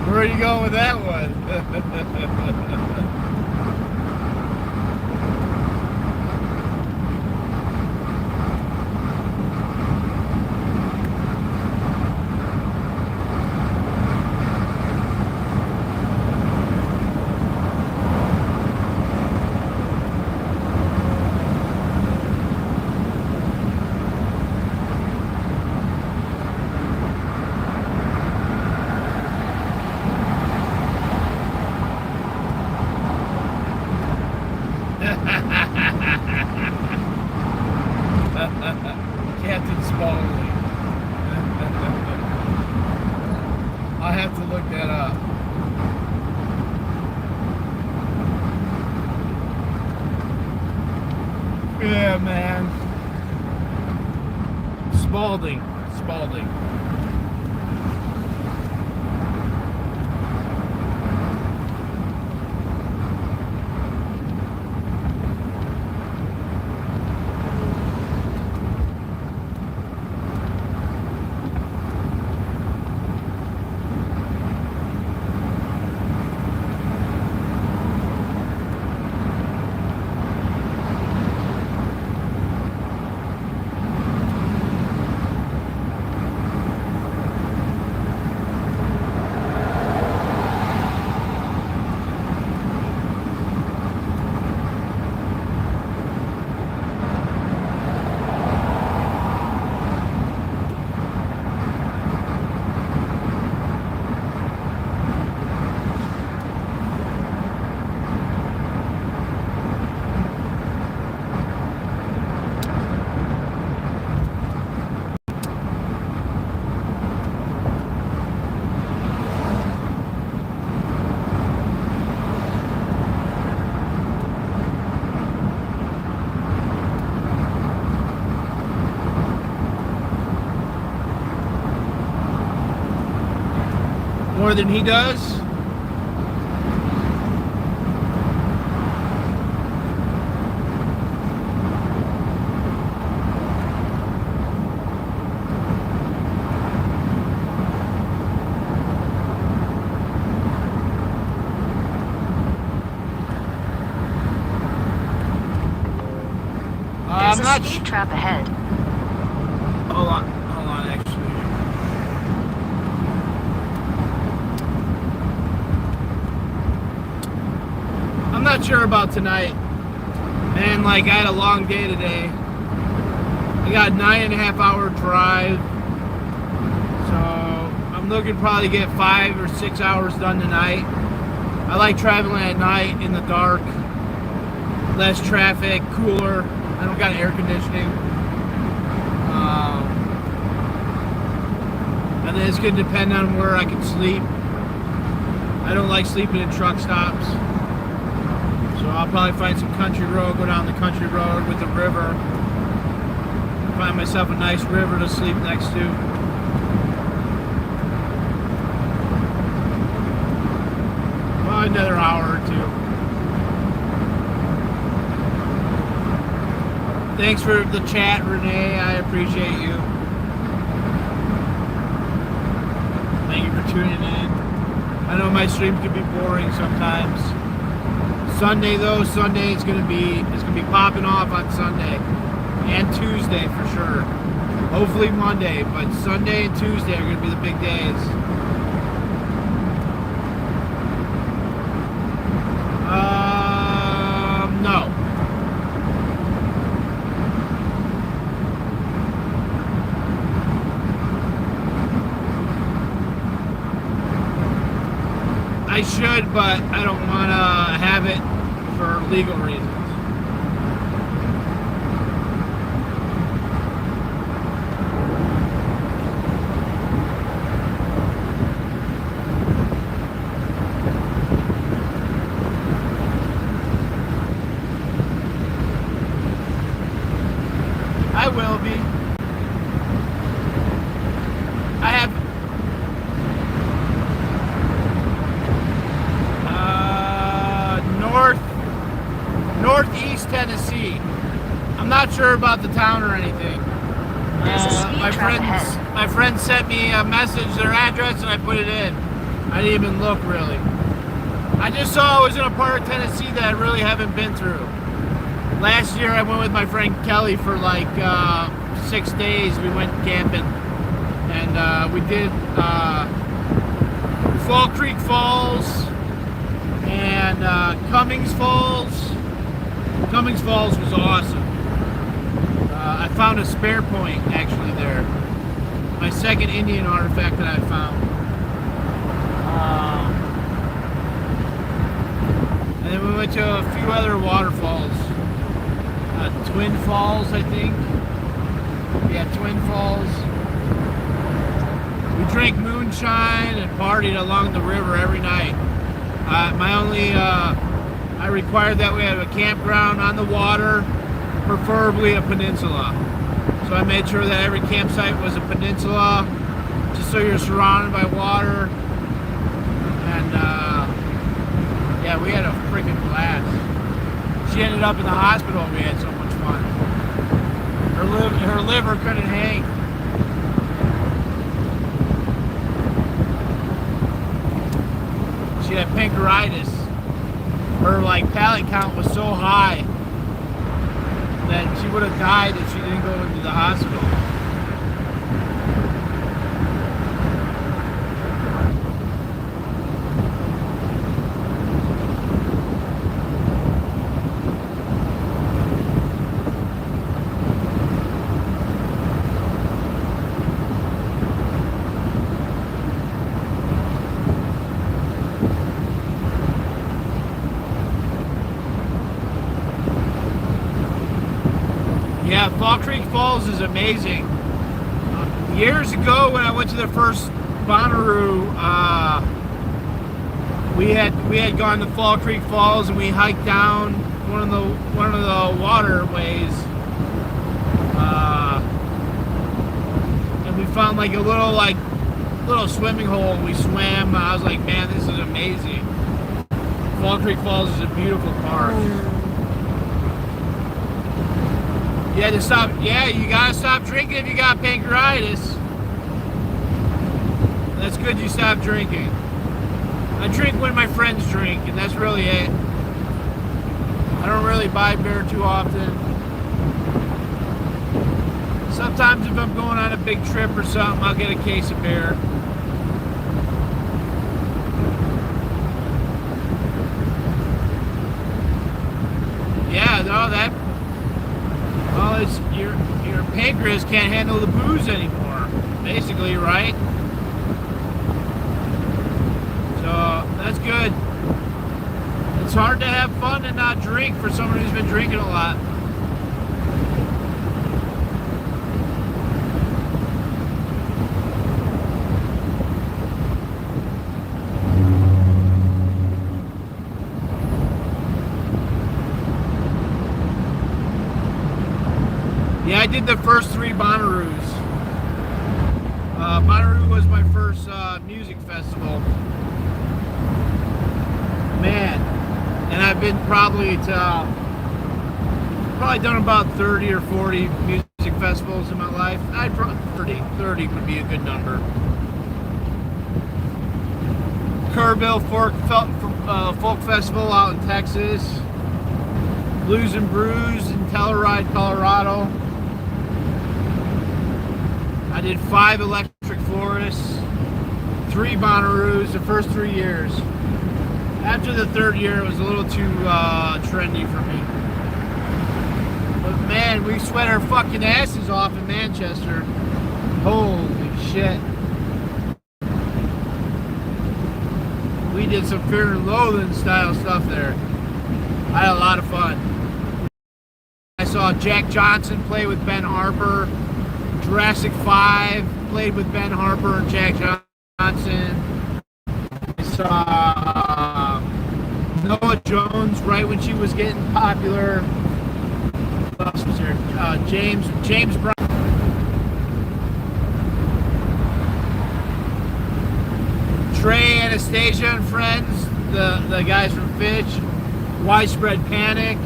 Where are you going with that one? Captain Spaulding. I'll have to look that up. Yeah, man. Spaulding. More than he does? There's a speed trap ahead. Hold on, actually. I'm not sure about tonight. Man, like, I had a long day today. I got a 9.5 hour drive. So, I'm looking to probably get 5 or 6 hours done tonight. I like traveling at night in the dark. Less traffic, cooler. I don't got air conditioning. And then it's going to depend on where I can sleep. I don't like sleeping in truck stops. So I'll probably find some country road, go down the country road with the river. Find myself a nice river to sleep next to. Well, another hour or two. Thanks for the chat, Renee. I appreciate you. Thank you for tuning in. I know my streams can be boring sometimes. Sunday though, Sunday it's gonna be popping off on Sunday and Tuesday for sure. Hopefully Monday, but Sunday and Tuesday are gonna be the big days. No. I should, but I don't want to have it for legal reasons. I will be. I have Northeast Tennessee. I'm not sure about the town or anything. My friend sent me a message, their address, and I put it in. I didn't even look really. I just saw it was in a part of Tennessee that I really haven't been through. Last year I went with my friend Kelly for like 6 days. We went camping, and we did Fall Creek Falls and Cummings Falls. Cummings Falls was awesome. I found a spare point actually there. My second Indian artifact that I found. And then we went to a few other waterfalls. Twin Falls, I think. Yeah, Twin Falls. We drank moonshine and partied along the river every night. I required that we have a campground on the water, preferably a peninsula. So I made sure that every campsite was a peninsula, just so you're surrounded by water. And yeah, we had a freaking blast. She ended up in the hospital. We had so much fun. Her liver couldn't hang. She had pancreatitis. Her palate count was so high that she would have died if she didn't go into the hospital. Yeah, Fall Creek Falls is amazing. Years ago, when I went to the first Bonnaroo, we had gone to Fall Creek Falls and we hiked down one of the waterways, and we found a little swimming hole. And we swam. I was like, man, this is amazing. Fall Creek Falls is a beautiful park. You had to stop. Yeah, you gotta stop drinking if you got pancreatitis. That's good you stopped drinking. I drink when my friends drink, and that's really it. I don't really buy beer too often. Sometimes if I'm going on a big trip or something, I'll get a case of beer. Yeah, no, that... Well, it's your pancreas can't handle the booze anymore, basically, right? So that's good. It's hard to have fun and not drink for someone who's been drinking a lot. Yeah, I did the first 3 Bonnaroos. Bonnaroo was my first music festival. Man, and I've been probably done about 30 or 40 music festivals in my life. I'd probably 30 would be a good number. Kerrville Folk Festival out in Texas. Blues and Brews in Telluride, Colorado. I did 5 electric florists, 3 Bonnaroos the first 3 years. After the 3rd year, it was a little too trendy for me. But man, we sweat our fucking asses off in Manchester. Holy shit. We did some Fear and Loathing style stuff there. I had a lot of fun. I saw Jack Johnson play with Ben Harper. Jurassic 5 played with Ben Harper and Jack Johnson. I saw Noah Jones right when she was getting popular. Who else was there? James Brown. Trey, Anastasia and Friends, the guys from Fish. Widespread Panic.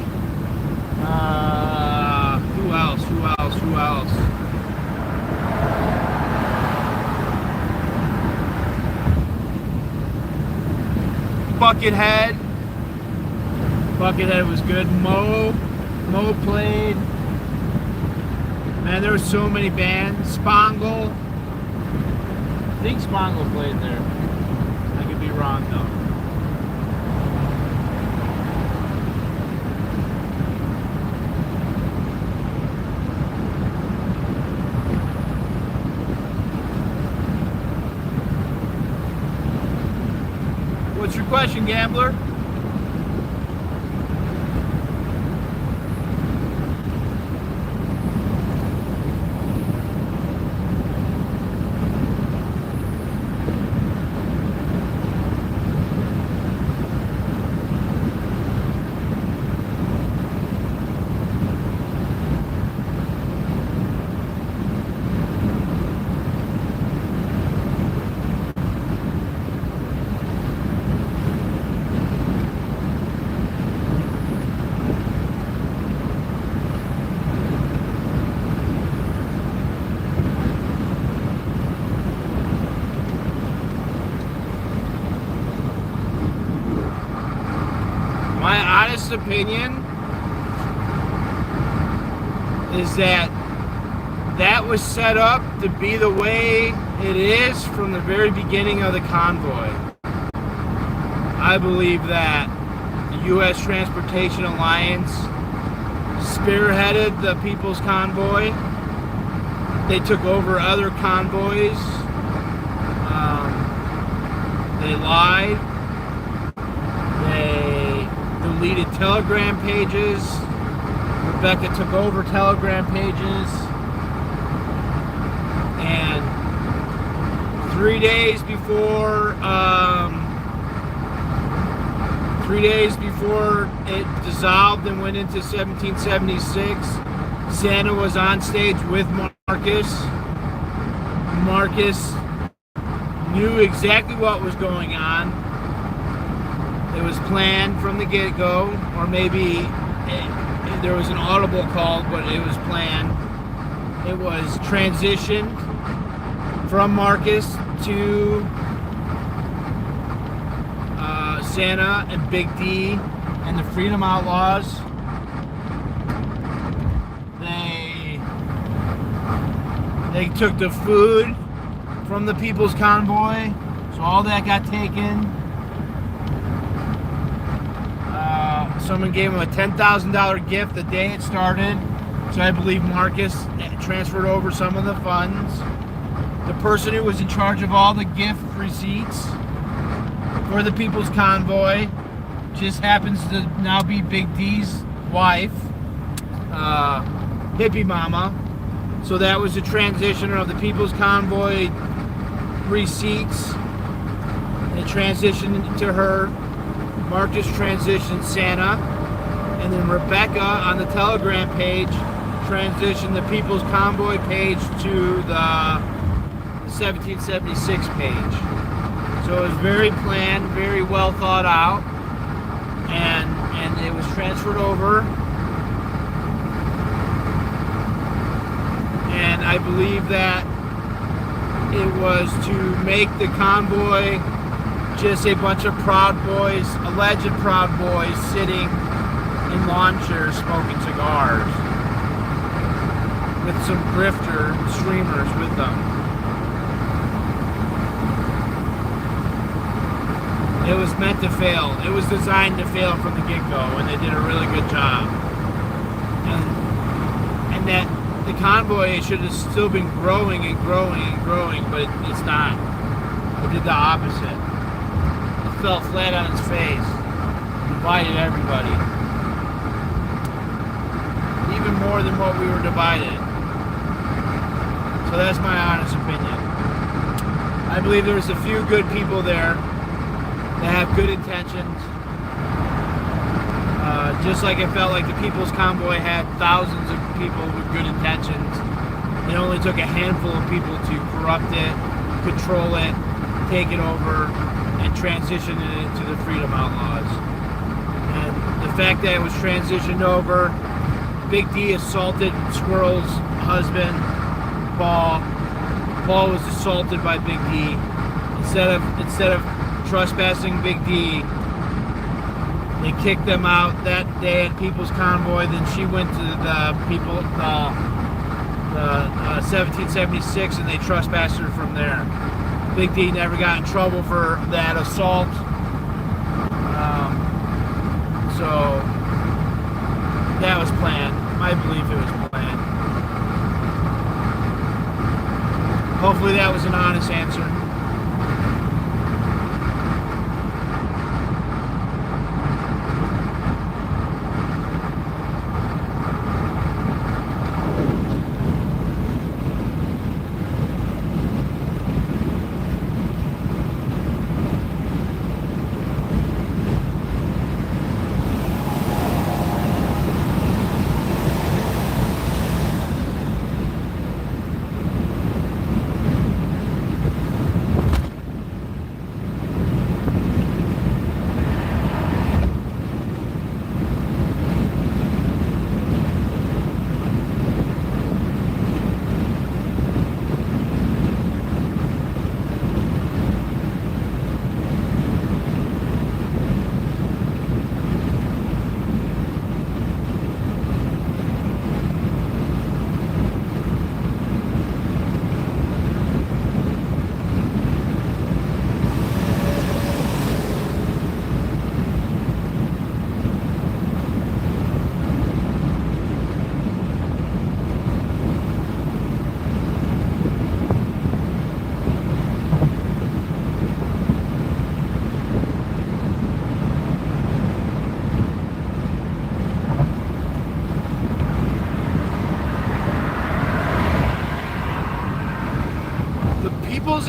Who else? Buckethead was good. Mo played. Man, there were so many bands. Spangle. I think Spangle played there. I could be wrong though. What's your question, gambler? My honest opinion is that that was set up to be the way it is from the very beginning of the convoy. I believe that the U.S. Transportation Alliance spearheaded the People's Convoy. They took over other convoys. They lied. They deleted Telegram pages. Rebecca took over Telegram pages. And 3 days before 3 days before it dissolved and went into 1776, Santa was on stage with Marcus. Marcus knew exactly what was going on. It was planned from the get-go, or maybe there was an audible call, but it was planned. It was transitioned from Marcus to Santa and Big D and the Freedom Outlaws. They took the food from the People's Convoy, so all that got taken. Someone gave him a $10,000 gift the day it started, so I believe Marcus transferred over some of the funds. The person who was in charge of all the gift receipts for the People's Convoy just happens to now be Big D's wife, Hippie Mama. So that was the transition of the People's Convoy receipts. It transitioned to her. Marcus transitioned Santa. And then Rebecca on the Telegram page transitioned the People's Convoy page to the 1776 page. So it was very planned, very well thought out, and it was transferred over. And I believe that it was to make the convoy just a bunch of Proud Boys, alleged Proud Boys, sitting in lawn chairs smoking cigars with some grifter streamers with them. It was meant to fail. It was designed to fail from the get-go, and they did a really good job. And that the convoy should have still been growing and growing and growing, but it's not. It did the opposite. It fell flat on its face, divided everybody. Even more than what we were divided. So that's my honest opinion. I believe there's a few good people there that have good intentions. Just like it felt like the People's Convoy had thousands of people with good intentions. It only took a handful of people to corrupt it, control it, take it over, and transition it into the Freedom Outlaws. And the fact that it was transitioned over, Big D assaulted Squirrel's husband, Paul. Paul was assaulted by Big D. Instead of trespassing Big D, they kicked them out that day at People's Convoy. Then she went to the 1776, and they trespassed her from there. Big D never got in trouble for that assault. So that was planned. I believe it was planned. Hopefully that was an honest answer.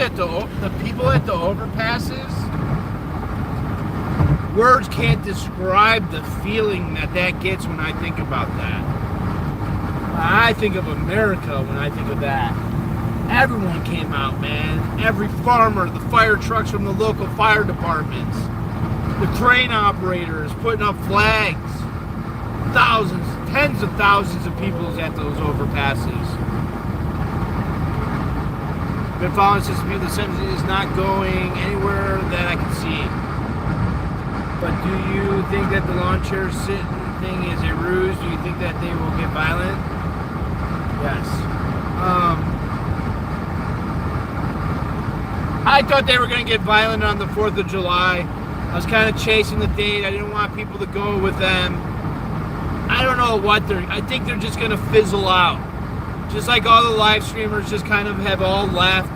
at the people at the overpasses, words can't describe the feeling that gets when I think about that. I think of America when I think of that. Everyone came out, man. Every farmer, the fire trucks from the local fire departments, the crane operators putting up flags. Thousands, tens of thousands of people at those overpasses. Been following since the sentence is not going anywhere that I can see. But do you think that the lawn chair sitting thing is a ruse? Do you think that they will get violent? Yes. I thought they were going to get violent on the 4th of July. I was kind of chasing the date. I didn't want people to go with them. I don't know what I think they're just going to fizzle out. Just like all the live streamers just kind of have all left.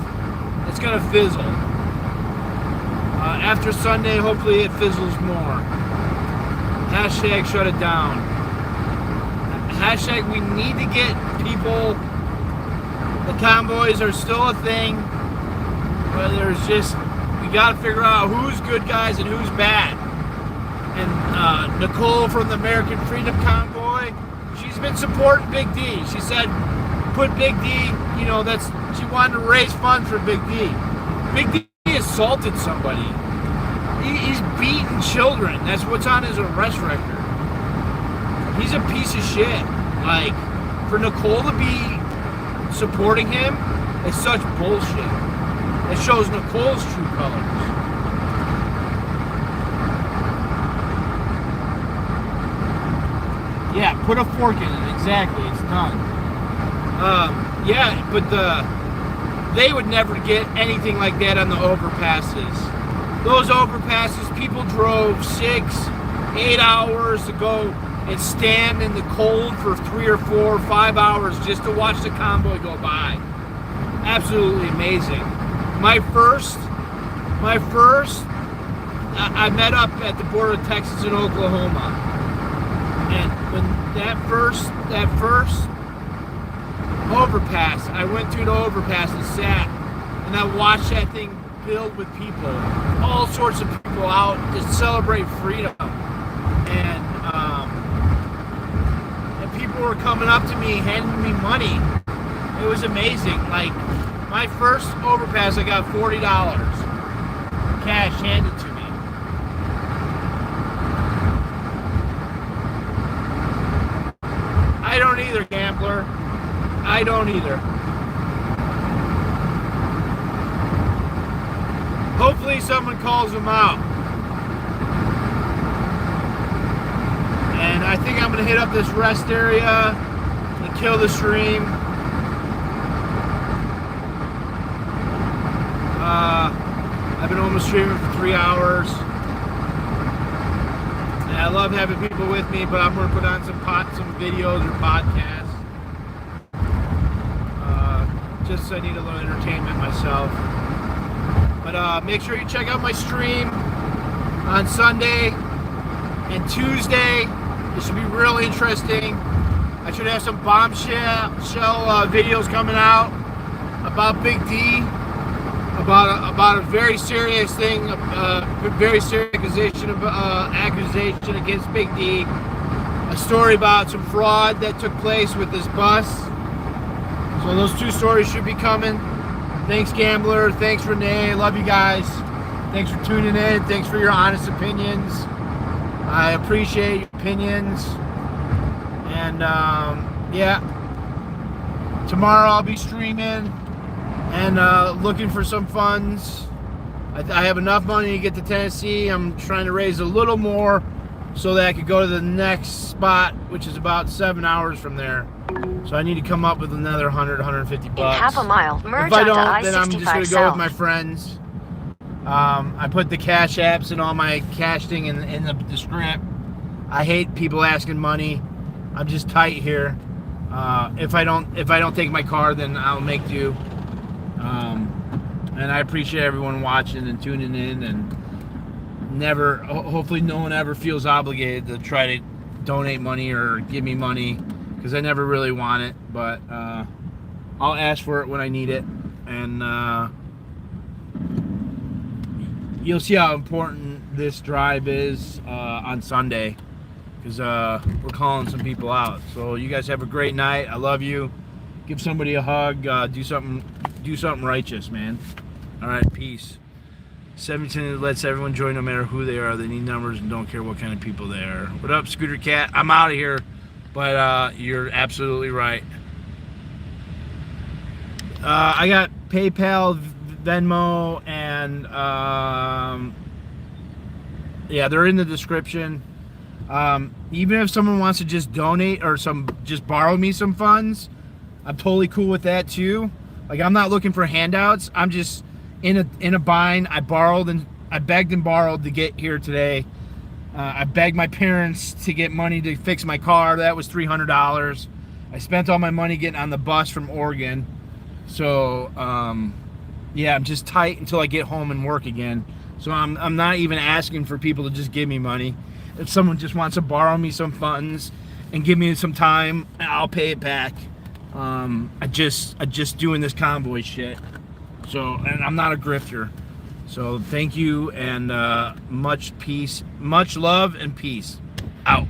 It's going to fizzle. After Sunday, hopefully it fizzles more. Hashtag shut it down. Hashtag we need to get people. The convoys are still a thing. But there's just, we got to figure out who's good guys and who's bad. And Nicole from the American Freedom Convoy, she's been supporting Big D. She said, put Big D, you know, she wanted to raise funds for Big D. Big D assaulted somebody. He's beaten children. That's what's on his arrest record. He's a piece of shit. Like, for Nicole to be supporting him is such bullshit. It shows Nicole's true colors. Yeah, put a fork in it. Exactly, it's done. Yeah, but they would never get anything like that on the overpasses. Those overpasses, people drove 6, 8 hours to go and stand in the cold for 3 or 4 or 5 hours just to watch the convoy go by. Absolutely amazing. My first, I met up at the border of Texas and Oklahoma. And when that first overpass, I went through the overpass and sat, and I watched that thing filled with people, all sorts of people out to celebrate freedom. And people were coming up to me, handing me money. It was amazing. Like, my first overpass, I got $40 cash handed to me. I don't either, gambler. I don't either. Hopefully someone calls them out. And I think I'm going to hit up this rest area and kill the stream. I've been almost streaming for 3 hours. And I love having people with me, but I'm going to put on some videos or podcasts. Just so I need a little entertainment myself. But make sure you check out my stream on Sunday and Tuesday. It should be real interesting. I should have some bombshell videos coming out about Big D, about a very serious thing, very serious accusation against Big D. A story about some fraud that took place with this bus. So those 2 stories should be coming. Thanks, Gambler. Thanks, Renee. Love you guys. Thanks for tuning in. Thanks for your honest opinions. I appreciate your opinions. And, yeah. Tomorrow I'll be streaming and looking for some funds. I have enough money to get to Tennessee. I'm trying to raise a little more so that I could go to the next spot, which is about 7 hours from there. So I need to come up with another 100, 150 bucks. In half a mile, merge if I don't, onto then I'm just going to go with my friends. I put the cash apps and all my cash thing in the script. I hate people asking money. I'm just tight here. If I don't take my car, then I'll make do. And I appreciate everyone watching and tuning in, and hopefully no one ever feels obligated to try to donate money or give me money, because I never really want it, but I'll ask for it when I need it. And you'll see how important this drive is on Sunday, because we're calling some people out. So you guys have a great night. I love you. Give somebody a hug. Do something righteous, man. All right, peace. 17 lets everyone join no matter who they are. They need numbers and don't care what kind of people they are. What up, Scooter Cat? I'm out of here, but you're absolutely right. I got PayPal, Venmo, and yeah, they're in the description. Even if someone wants to just donate or just borrow me some funds, I'm totally cool with that too. Like, I'm not looking for handouts. I'm just in a bind. I begged and borrowed to get here today. I begged my parents to get money to fix my car. That was $300. I spent all my money getting on the bus from Oregon. So yeah, I'm just tight until I get home and work again. So I'm not even asking for people to just give me money. If someone just wants to borrow me some funds and give me some time, I'll pay it back. I just doing this convoy shit. So, and I'm not a grifter. So thank you, and much peace, much love and peace. Out.